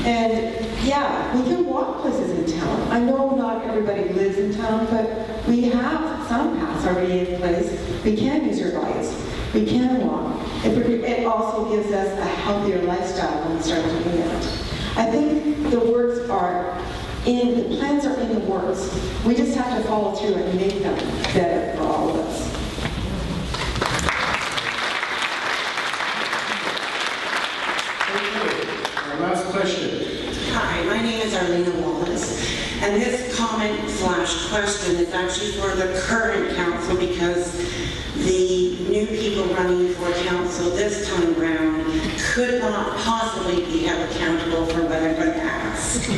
And yeah, we can walk places in town. I know not everybody lives in town, but we have some paths already in place. We can use our bikes. We can walk. It also gives us a healthier lifestyle when we start doing that. I think the works are the plans are in the works. We just have to follow through and make them better for all of us. Our last question. Hi, my name is Arlena Wallace, and this comment slash question is actually for the current council because the new people running for council this time around could not possibly be held accountable for what I'm going to ask.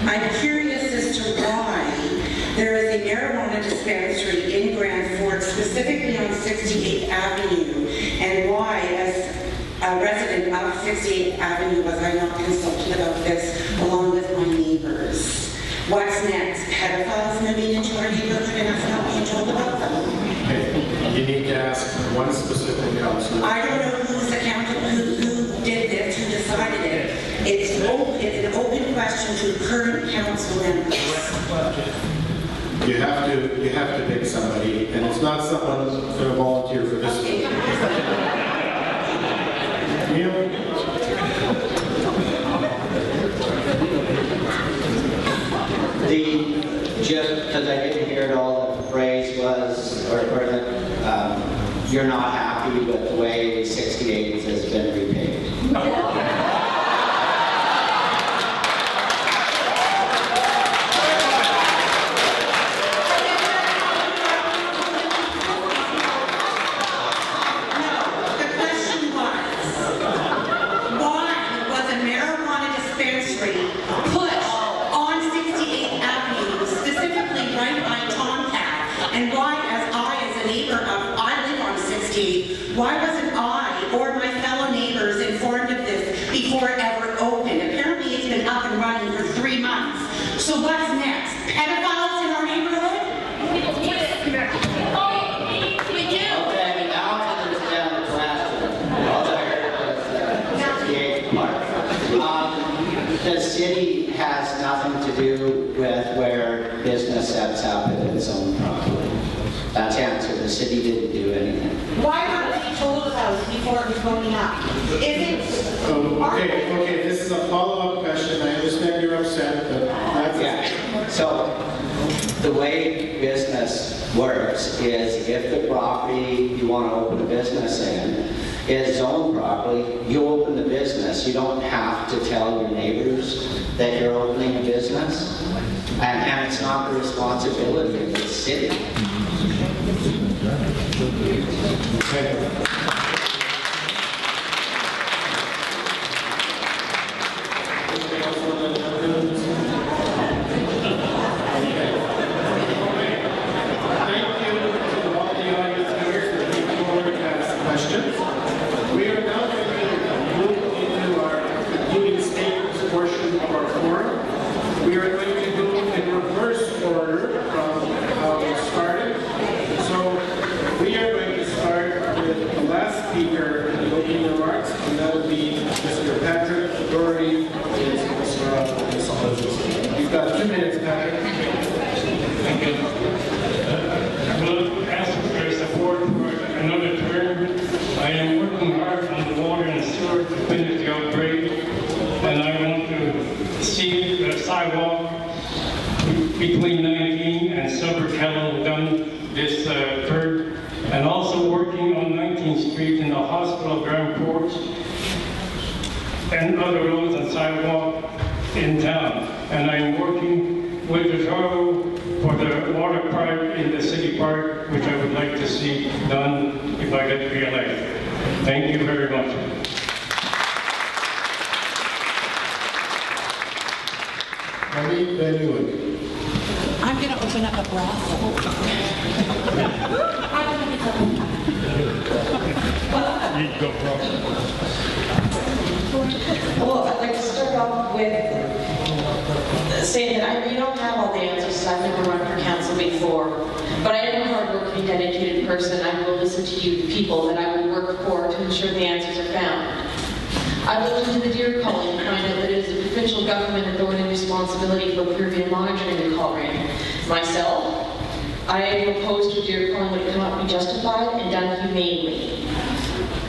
I'm curious as to why there is a marijuana dispensary in Grand Forks, specifically on 68th Avenue, and why, as a resident of 68th Avenue, was I not consulted about this along with my neighbors. What's next? Pedophiles moving into our neighborhood and us not being told about them? You need to ask one specific councillor. I don't know who's accountable, who did this, who decided it. It's an open question to current council members. You have to pick somebody, and it's not someone who's going to volunteer for this. Just because I didn't hear it all, the phrase was, or that you're not happy with the way 68 has been repaid. Why wasn't I or my fellow neighbors informed of this before it ever opened? Apparently it's been up and running for 3 months. So what's next? Pedophiles in our neighborhood? We do. Okay, now to the question. All I heard was 68 part. The city has nothing to do with where business sets up in its own property. That's the answer. The city didn't do anything. Why weren't we told about it before it was going up? Okay, this is a follow-up question. I understand you're upset, but yeah. So the way business works is if the property you want to open a business in is zoned properly, you open the business. You don't have to tell your neighbors that you're opening a business. And it's not the responsibility of the city. Between 19 and Silver Kettle done this curb, and also working on 19th Street in the hospital, Grand Forks, and other roads and sidewalk in town. And I'm working with the Toro for the water park in the city park, which I would like to see done if I get re-elected. Thank you very much. Monique Van Eywk. I'm going to open up a brothel. Well, I'd like to start off with saying that I don't have all the answers, because I've never run for council before. But I am a hardworking, dedicated person. I will listen to you, the people that I will work for to ensure the answers are found. I've looked into the deer calling to find out that it is a provincial government authority responsibility for purview and monitoring the calling. Myself, I am opposed to deer calling when it cannot be justified and done humanely.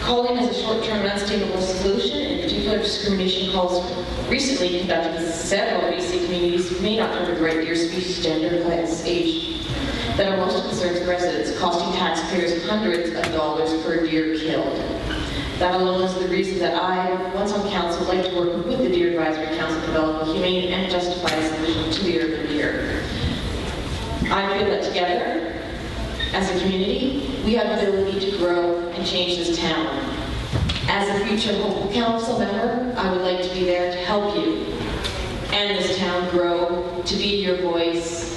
Calling is a short-term unstable solution, in particular discrimination calls recently conducted in several BC communities who may not cover the right deer species, gender, class, age, that are most concerns of residents, costing taxpayers hundreds of dollars per deer killed. That alone is the reason that I, once on council, would like to work with the Deer Advisory Council to develop a humane and justified solution to the urban deer. I feel that together, as a community, we have the ability to grow and change this town. As a future hopeful council member, I would like to be there to help you and this town grow, to be your voice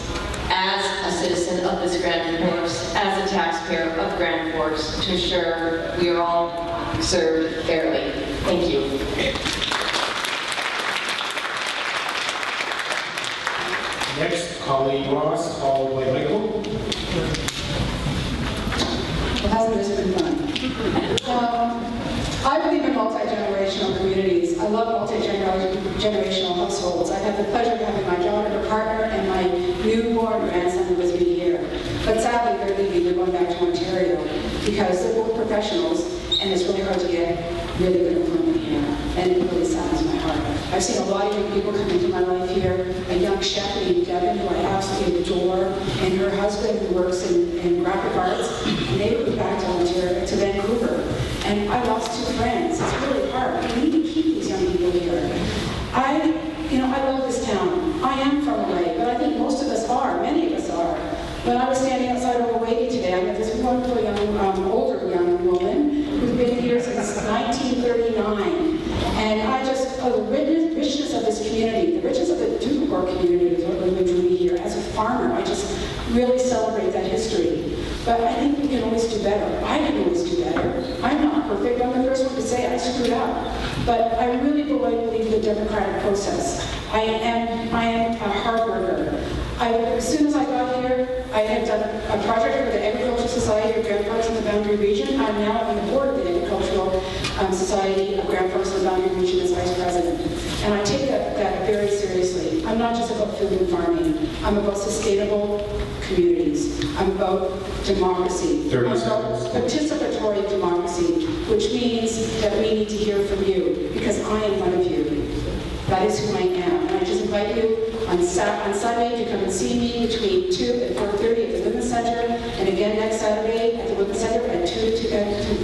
as a citizen of this Grand Forks, as a taxpayer of Grand Forks, to ensure we are all served fairly. Thank you. Next, Colleen Ross, followed by Michael. Well, hasn't this been fun? I believe in multi-generational communities. I love multi-generational households. I have the pleasure of having my daughter, her partner, and my newborn grandson with me here. But sadly, they're leaving. They're going back to Ontario because they're both professionals, and it's really hard to get really good employment here, and it really saddens my heart. I've seen a lot of young people come into my life here, a young chef named Devin, who I absolutely adore, and her husband who works in graphic arts, and they moved back to Ontario, to Vancouver. And I lost 2 friends. It's really hard. We need to keep these young people here. I love this town. I am from LA, but I think most of us are, many of us are. When I was standing outside of Hawaii today, I met this wonderful older young woman who's been here since 1939. And I just, the richness of this community, the richness of the Dugagore community is what really drew me here. As a farmer, I just really celebrate that history. But I think we can always do better. I can always do better. I'm not perfect. I'm the first one to say I screwed up. But I really believe in the democratic process. I am a hard worker. As soon as I got here, I had done a project for the Agricultural Society of Grand Forks and the Boundary Region. I'm now on the board of the Agricultural Society of Grand Forks and the Boundary Region as Vice President. And I take that very seriously. I'm not just about food and farming. I'm about sustainable communities. I'm about democracy. 30 seconds. Participatory democracy, which means that we need to hear from you, because I am one of you. That is who I am. And I just invite you on Sunday to come and see me between 2 and 4:30 at the Women's Center, and again next Saturday at the Women's Center at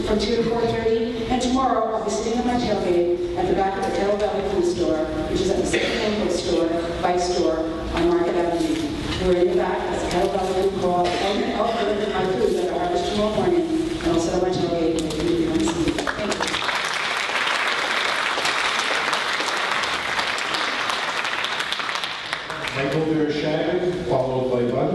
from 2 to 4:30. And tomorrow I'll be sitting on my tailgate at the back of the Kettle Valley Food Store, which is at the second-hand store, bike store on Market Avenue. We're in the back as the Kettle Valley Food Co-op. I'll deliver my food that I harvest tomorrow morning, and I'll sit on my tailgate and maybe you want to see me. Thank you. Wirischagin, followed by Baun.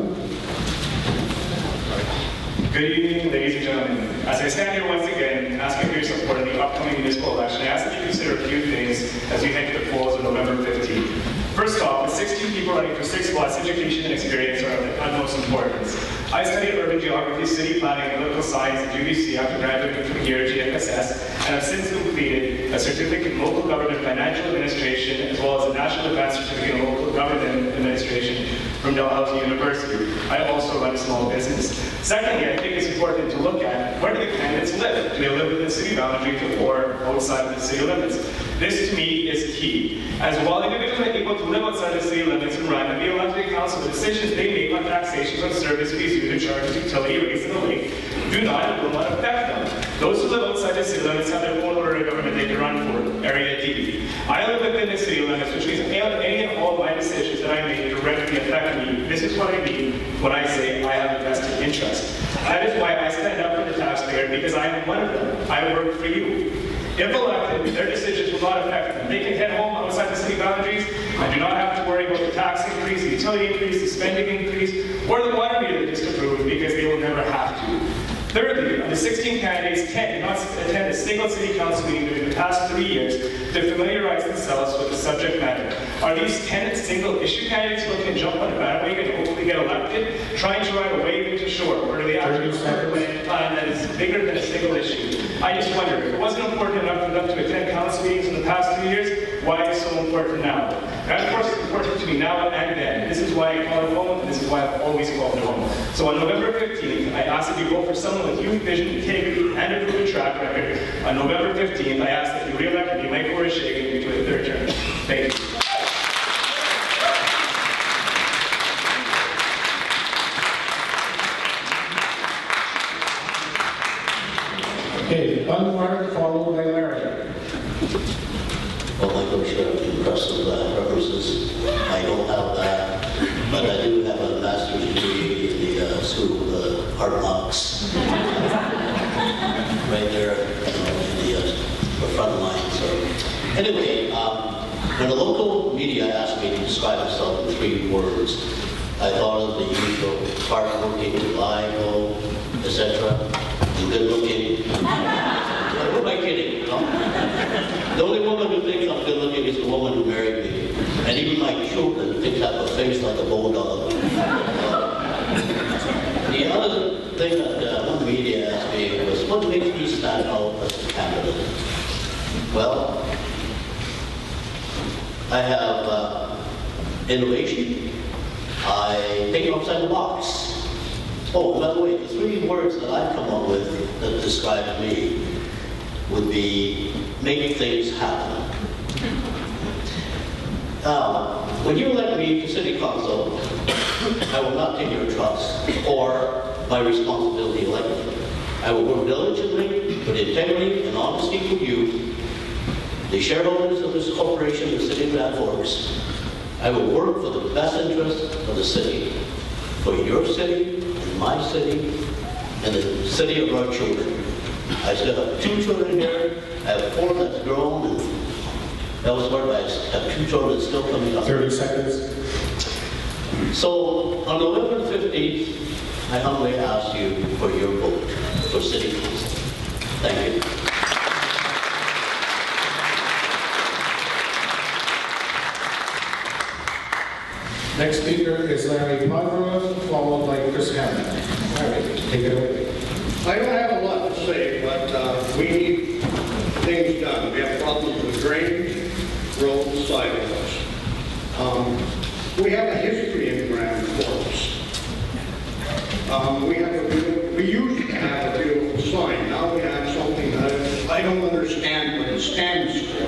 Good evening, ladies and gentlemen. As I stand here once again, asking for your support in the upcoming municipal election, I ask that you consider a few things as we head to the polls on November 15th. First off, with 16 people running for 6 spots, education and experience are of the utmost importance. I studied urban geography, city planning, and political science at UBC after graduating from here at GFSS, and have since completed a certificate in local government financial administration, as well as a national advanced certificate in local government administration from Dalhousie University. I also run a small business. Secondly, I think it's important to look at where do the candidates live? Do they live within the city boundary or outside of the city limits? This, to me, is key. As while individuals are able to live outside the city limits and run and be elected to council, the decisions they make on taxations on service fees due to charges, utility rates, and the like do not and will not affect them. Those who live outside the city limits have their own order of government they can run for, Area D. I live within the city limits, which means any and all my decisions that I make directly affect me. This is what I mean when I say I have a vested interest. That is why I stand up for the taxpayer, because I am one of them. I work for you. If elected, their decisions will not affect them. They can head home outside the city boundaries. I do not have to worry about the tax increase, the utility increase, the spending increase, or the water meter that is approved, because they will never have to. Thirdly, of the 16 candidates, 10 did not attend a single city council meeting during the past 3 years to familiarize themselves with the subject matter. Are these 10 single-issue candidates who can jump on a bandwagon and hopefully get elected, trying to ride a wave into shore, or do they actually have a plan that is bigger than a single issue? I just wonder, if it wasn't important enough for them to attend council meetings in the past 3 years, why is it so important now? And of course, it's important to me now and then. This is why I call it home, and this is why I've always called it home. So on November 15th, I ask that you vote for someone with youth vision, integrity, and a proven track record. On November 15th, I ask that you re-elect me, Mike Wirischagin, to a third term. Thank you. Okay, Baun Mark, followed by Larry. Well, my share of impressive references. I don't have that, but I do have a master's degree in the School of Hard Knocks. Right there, in the front line. So, anyway, when the local media asked me to describe myself in 3 words, I thought of the usual hard-working, reliable, etc., and good-looking. Who am I kidding? You know? The only woman who thinks I'm good-looking is the woman who married me, and even my children think I have a face like a bulldog. The other thing that one media asked me was, what makes me stand out as a candidate? Well, I have innovation. I think outside the box. Oh, by the way, the 3 words that I've come up with that describe me would be make things happen. When you elect me to city council, I will not take your trust or my responsibility elected. I will work diligently with integrity and honesty for you, the shareholders of this corporation, the city of Grand Forks. I will work for the best interest of the city, for your city, and my city, and the city of our children. I still have 2 children here. I have 4 that's grown, and elsewhere, but I have 2 children that's still coming up. 30 seconds. So, on November 15th, I humbly ask you for your vote for city council. Thank you. Next speaker is Larry Podmoroff, followed by Chris Hammett. Larry, take it away. I don't have a lot to say, but we need things done. We have problems with drainage, roads, sidewalks. We have a history in Grand Forks. We used to have a beautiful sign. Now we have something that I don't understand what it stands for.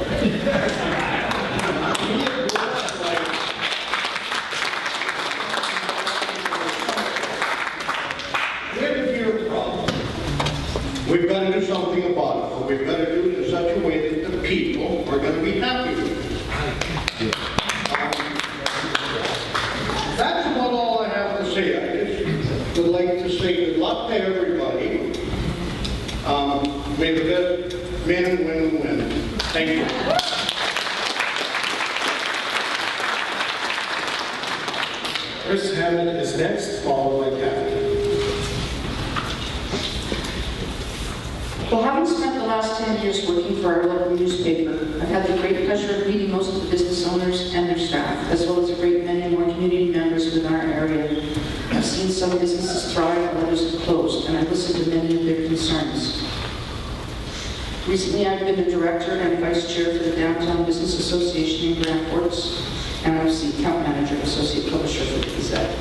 Thank you. Chris Hammett is next, followed by Cathy. Well, having spent the last 10 years working for our local newspaper, I've had the great pleasure of meeting most of the business owners and their staff, as well as a great many more community members within our area. I've seen some businesses thrive while others have closed, and I've listened to many of their concerns. Recently, I've been the director and vice chair for the Downtown Business Association in Grand Forks, and I was the account manager and associate publisher for the Gazette.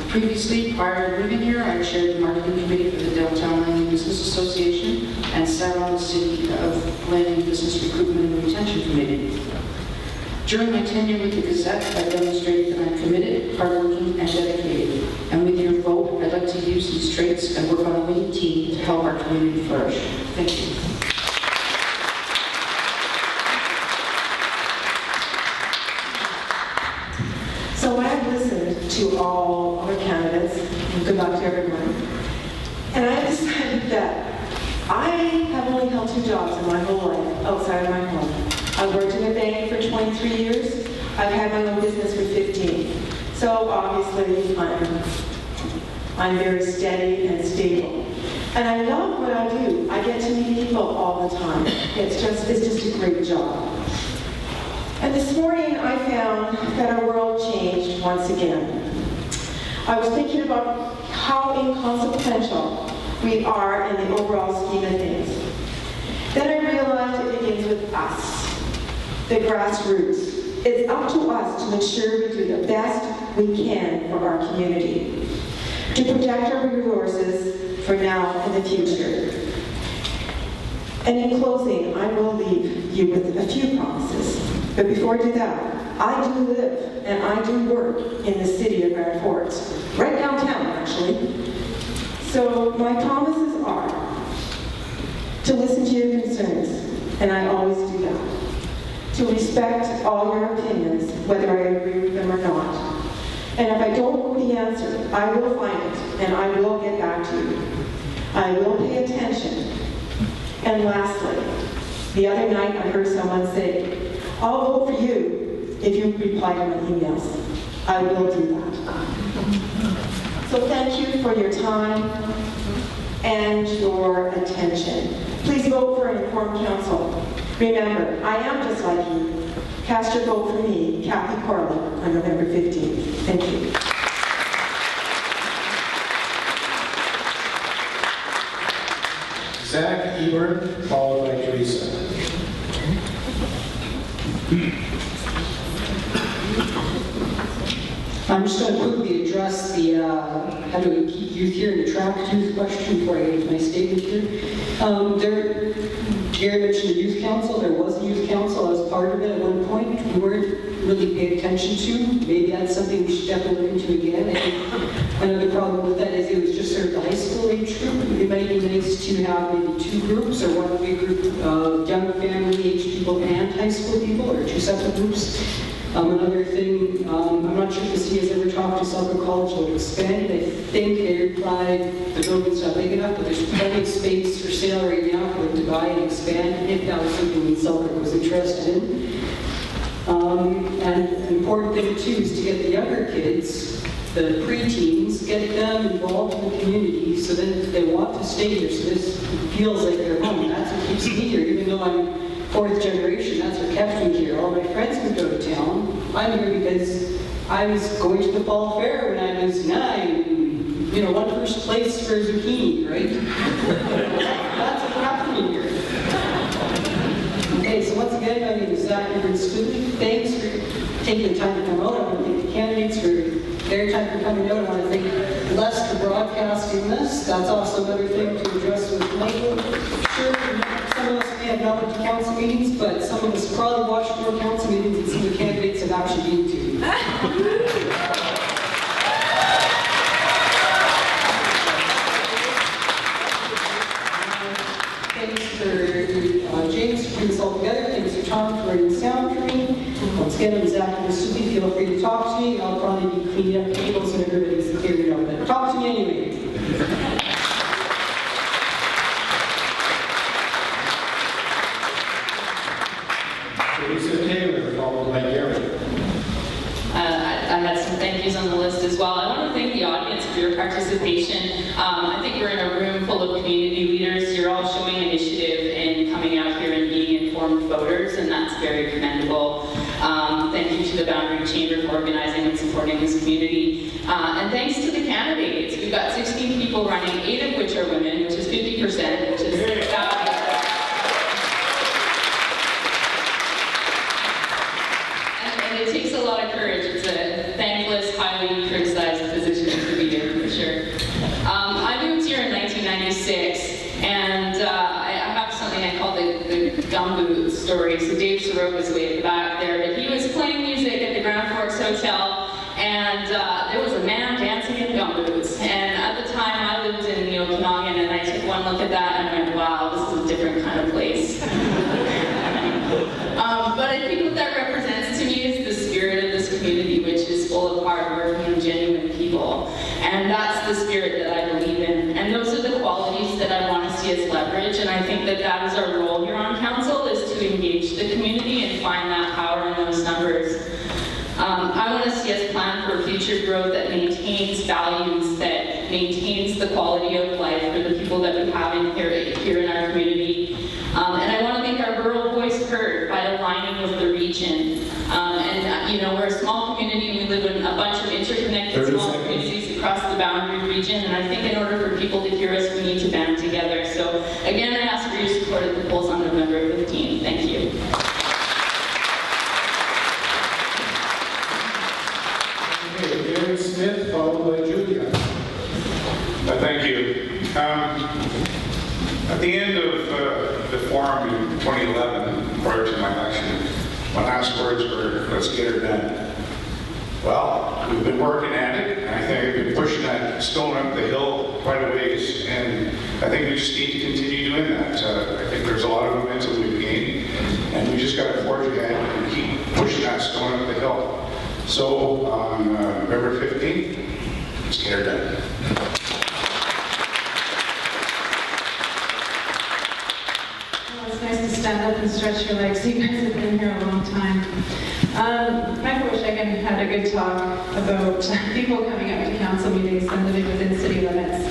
Previously, prior to moving here, I chaired the marketing committee for the Downtown Landing Business Association and sat on the City of Landing Business Recruitment and Retention Committee. During my tenure with the Gazette, I've demonstrated that I'm committed, hardworking, and dedicated. And with your vote, I'd like to use these traits and work on a winning team to help our community flourish. Thank you. So I've listened to all other candidates, and good luck to everyone, and I decided that I have only held 2 jobs in my whole life outside of my home. I worked in a bank for 23 years. I've had my own business for 15. So obviously, I'm very steady and stable. And I love what I do. I get to meet people all the time. It's just a great job. And this morning I found that our world changed once again. I was thinking about how inconsequential we are in the overall scheme of things. Then I realized it begins with us, the grassroots. It's up to us to ensure we do the best we can for our community, to protect our resources for now and the future. And in closing, I will leave you with a few promises. But before I do that, I do live and I do work in the city of Grand Forks, right downtown actually. So my promises are to listen to your concerns, and I always do that. To respect all your opinions, whether I agree with them or not. And if I don't know the answer, I will find it and I will get back to you. I will pay attention. And lastly, the other night I heard someone say, I'll vote for you if you reply to my emails. I will do that. So thank you for your time and your attention. Please vote for an informed council. Remember, I am just like you. Cast your vote for me, Cathy Korolek, on November 15th. Thank you. Zak Eburne, followed by Teresa. I'm just going to quickly address the how do we keep youth here and attract youth question before I get into my statement here. Gary mentioned the youth council. There was a youth council. I was part of it at one point. We weren't really paid attention to. Maybe that's something we should definitely look into again. I think another problem with that is it was just sort of the high school age group. It might be nice to have maybe 2 groups or one big group of young family age people and high school people, or 2 separate groups. Another thing, I'm not sure if the city has ever talked to Selkirk College about expanding. I think they replied the building's not big enough, but there's plenty of space for sale right now for them to buy and expand if that was something that Selkirk was interested in. And an important thing too is to get the younger kids, the preteens, get them involved in the community so that they want to stay here, so this feels like their home. That's what keeps me here, even though I'm 4th generation, that's what kept me here. All my friends moved out of town. I'm here because I was going to the fall fair when I was 9. You know, won first place for zucchini, right? That's what kept me here. Okay, so once again, my name is Zak Eburne-Stoodley. Thanks for taking the time to come out. I want to thank the candidates for their time for coming out. I want to thank Les for broadcasting this. That's also another thing to address with Michael. Sure, some of us may have not went to council meetings, but some of us probably watched more council meetings than some of the candidates have actually been to. Thanks for James for putting this all together. Thanks for Tom for writing sound for me. Once again, I'm Zak Eburne-Stoodley. Feel free to talk to me. I'll probably be cleaning up tables and everybody's cleared it up, but talk to me anyway. thank yous on the list as well. I want to thank the audience for your participation. I think we're in a room full of community leaders. You're all showing initiative and coming out here and being informed voters, and that's very commendable. Thank you to the Boundary Chamber for organizing and supporting this community. And thanks to the candidates. We've got 16 people running, 8 of which are women, which is 50%, which is and it takes a lot of courage. It's a thankless, highly criticized position to be in, for sure. I moved here in 1996, and I have something I call the gumboot story. So Dave Soroka is way at the back there, but he was playing music at the Grand Forks Hotel, and there was a man dancing in gumboots. And at the time, I lived in Okanagan, and I took one look at that and I went, wow, this is a different kind of place. But I think what that represents to me is the spirit of this community, which is full of hardworking and genuine people. And that's the spirit that I believe in. And those are the qualities that I want to see us leverage. And I think that that is our role here on council, is to engage the community and find that power in those numbers. I want to see us plan for future growth that maintains values, that maintains the quality of life for the people that we have here in our community. And I want to make our rural voice heard by aligning with the region. We're a small community. We live in a bunch of interconnected small communities across the boundary region. And I think in order for people to hear us, we need to band together. So again, I ask for your support at the polls on November 15th. Thank you. Okay, Gary Smith, followed by Julia. Thank you. At the end of the forum in 2011, prior to my election, my last words were, let's get her done. Well, we've been working at it, and I think we've been pushing that stone up the hill quite a ways, and I think we just need to continue doing that. I think there's a lot of momentum we've gained, and we just got to forge ahead and keep pushing that stone up the hill. So on November 15th, let's get her done. To stand up and stretch your legs. You guys have been here a long time. Michael Wirischagin had a good talk about people coming up to council meetings and living within city limits.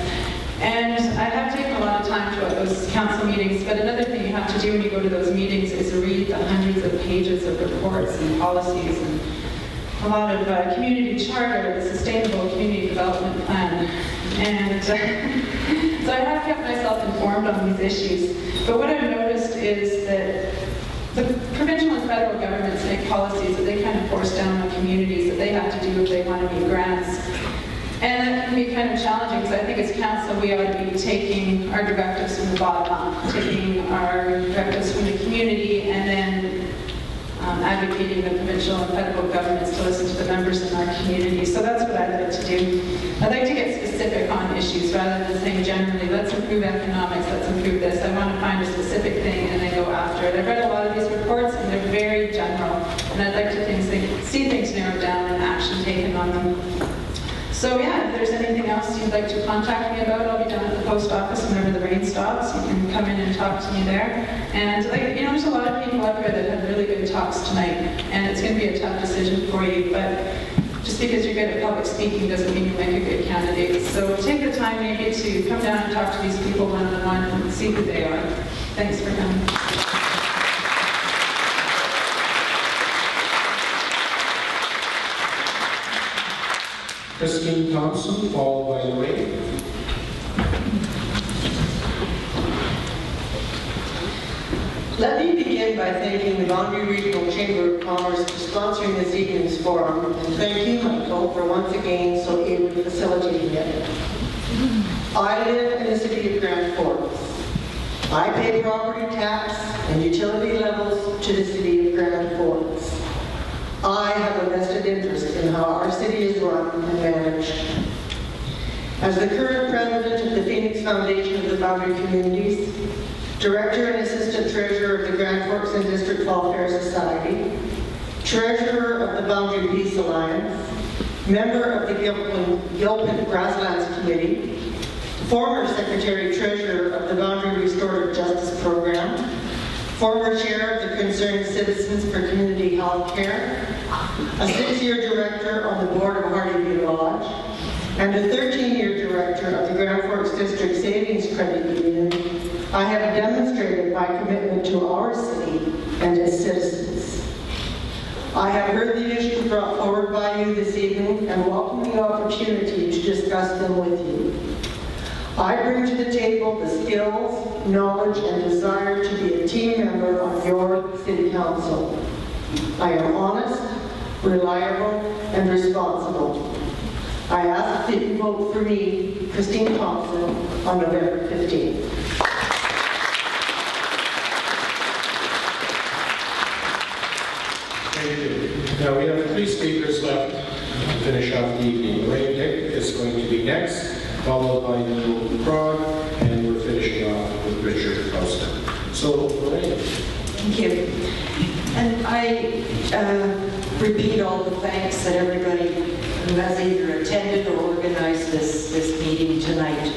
And I have taken a lot of time to those council meetings, but another thing you have to do when you go to those meetings is read the hundreds of pages of reports and policies and a lot of community charter, the Sustainable Community Development Plan. And so I have kept myself informed on these issues. But what I've noticed is that the provincial and federal governments make policies that they kind of force down on communities that they have to do if they want to meet grants. And that can be kind of challenging, because I think as council we ought to be taking our directives from the bottom up, taking our directives from the community, and then advocating the provincial and federal governments to listen to the members in our community. So that's what I'd like to do. I'd like to get specific on issues rather than saying generally, let's improve economics, let's improve this. I want to find a specific thing and then go after it. I've read a lot of these reports and they're very general, and I'd like to see things narrowed down and action taken on them. So yeah, if there's anything else you'd like to contact me about, I'll be down at the post office whenever the rain stops. You can come in and talk to me there. And there's a lot of people up here that had really good talks tonight, and it's going to be a tough decision for you, but just because you're good at public speaking doesn't mean you make a good candidate. So take the time maybe to come down and talk to these people one-on-one and see who they are. Thanks for coming. Christine Thompson, followed by Lorraine. Let me begin by thanking the Boundary Regional Chamber of Commerce for sponsoring this evening's forum, and thank you, Michael, for once again so ably facilitating it. I live in the city of Grand Forks. I pay property tax and utility levels to the city of Grand Forks. I have a vested interest in how our city is run and managed. As the current president of the Phoenix Foundation of the Boundary Communities, Director and Assistant Treasurer of the Grand Forks and District Welfare Society, Treasurer of the Boundary Peace Alliance, Member of the Gilpin Grasslands Committee, former Secretary-Treasurer of the Boundary Restorative Justice Program, former Chair of the Concerned Citizens for Community Health Care, a 6-year director on the board of Hardyview Lodge, and a 13-year director of the Grand Forks District Savings Credit Union, I have demonstrated my commitment to our city and its citizens. I have heard the issues brought forward by you this evening and welcome the opportunity to discuss them with you. I bring to the table the skills, knowledge, and desire to be a team member on your city council. I am honest, reliable, and responsible. I ask that you vote for me, Christine Thompson, on November 15th. Thank you. Now we have 3 speakers left to finish off the evening. Lorraine Dick is going to be next, followed by Krog, and we're finishing off with Richard Fausten. So, Lorraine. Thank you. And I repeat all the thanks that everybody who has either attended or organized this meeting tonight.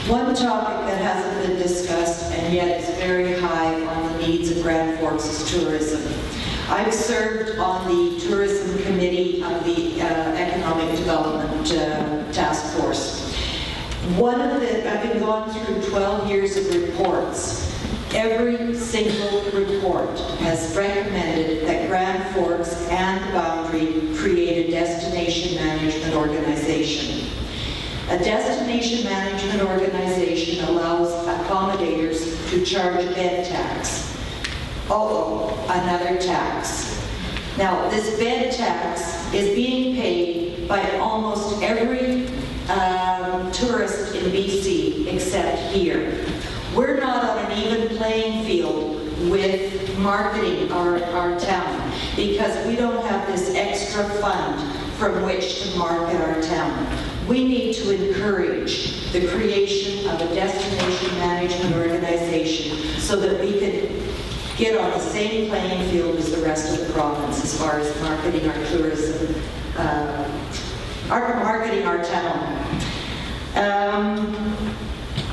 One topic that hasn't been discussed and yet is very high on the needs of Grand Forks is tourism. I've served on the tourism committee of the Economic Development Task Force. I've been gone through 12 years of reports. Every single report has recommended that Grand Forks and the Boundary create a destination management organization. A destination management organization allows accommodators to charge a bed tax. Another tax. Now, this bed tax is being paid by almost every tourist in BC except here. We're not on an even playing field with marketing our town because we don't have this extra fund from which to market our town. We need to encourage the creation of a destination management organization so that we can get on the same playing field as the rest of the province as far as marketing our tourism, marketing our town.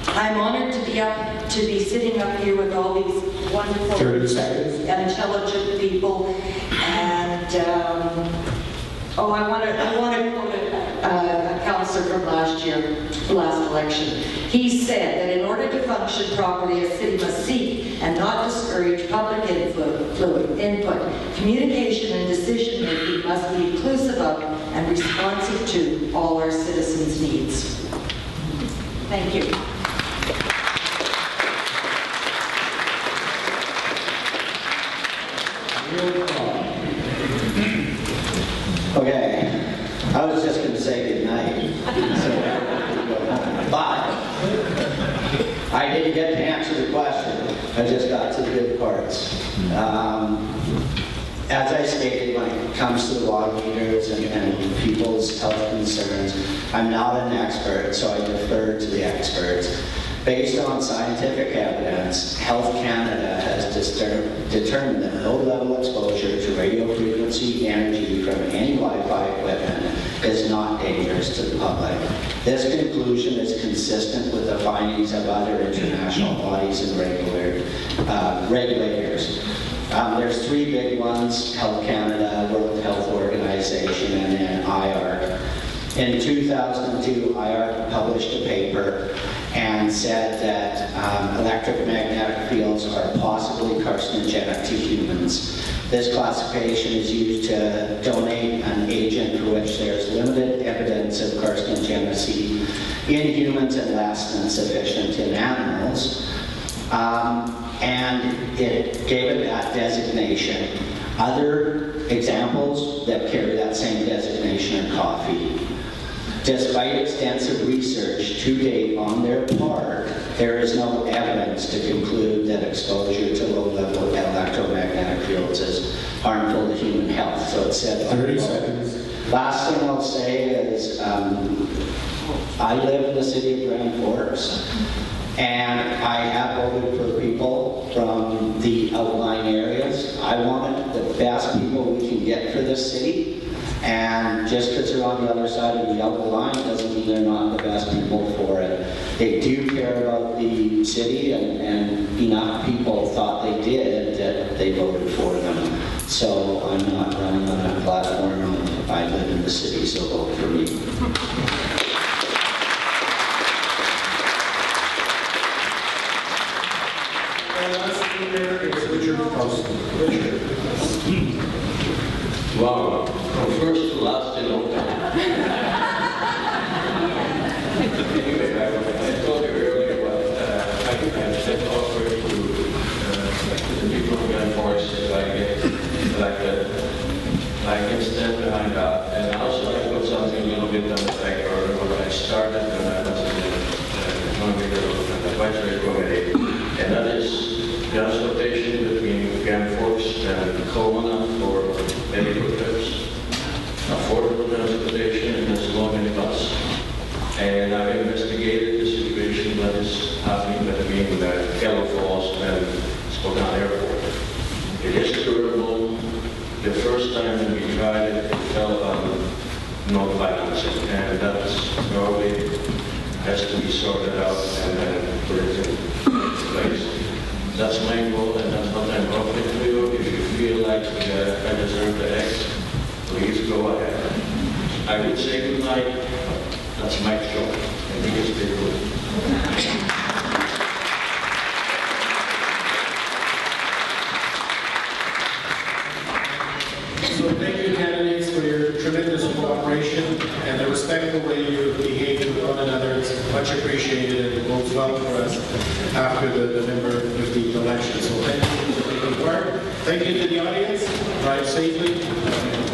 I'm honored to be sitting up here with all these wonderful, intelligent people, and I want to quote a councillor from last election. He said that in order to function properly, a city must seek and not discourage public input. Communication and decision making must be inclusive of and responsive to all our citizens' needs. Thank you. Okay, I was just going to say good night, but I didn't get to answer the question. I just got to the good parts. As I stated, when it comes to the water meters and people's health concerns, I'm not an expert, so I defer to the experts. Based on scientific evidence, Health Canada has determined that low-level exposure to radio frequency energy from any Wi-Fi equipment is not dangerous to the public. This conclusion is consistent with the findings of other international bodies and regulators. There's 3 big ones: Health Canada, World Health Organization, and then IARC. In 2002, IARC published a paper and said that electromagnetic fields are possibly carcinogenic to humans. This classification is used to donate an agent for which there's limited evidence of carcinogenicity in humans and less than sufficient in animals. And it gave it that designation. Other examples that carry that same designation are coffee. Despite extensive research to date on their part, there is no evidence to conclude that exposure to low-level electromagnetic fields is harmful to human health. So it said 30 seconds. Last thing I'll say is I live in the city of Grand Forks, and I have voted for people from the outlying areas. I wanted the best people we can get for this city. And just because they're on the other side of the yellow line doesn't mean they're not the best people for it. They do care about the city, and enough people thought they did that they voted for them. So I'm not running on that platform. I live in the city, so vote for me. Richard. Wow, from first to last in no time. Anyway, I told you earlier what I said offer to the people who can voice that I get elected. I can stand behind that. And also I put something a little bit on the back burner when I started when I was in the advisory committee. And that is transportation between Grand Forks and Kelowna for medical trips, affordable transportation in a slow minibus. And I've investigated the situation that is happening between Kellow Falls and Spokane Airport. It is curable. The first time we tried it, it fell on no financing, and that probably has to be sorted out and put it in place. That's my goal, and that's what I'm offering to you. If you feel like I deserve the X, please go ahead. I would say good night. That's my job. I think it's been good. So thank you, candidates, for your tremendous cooperation and the respectful way you behaved with one another. It's much appreciated and it bodes well for us after the November 15th election. So thank you for taking part. Thank you to the audience. Drive safely.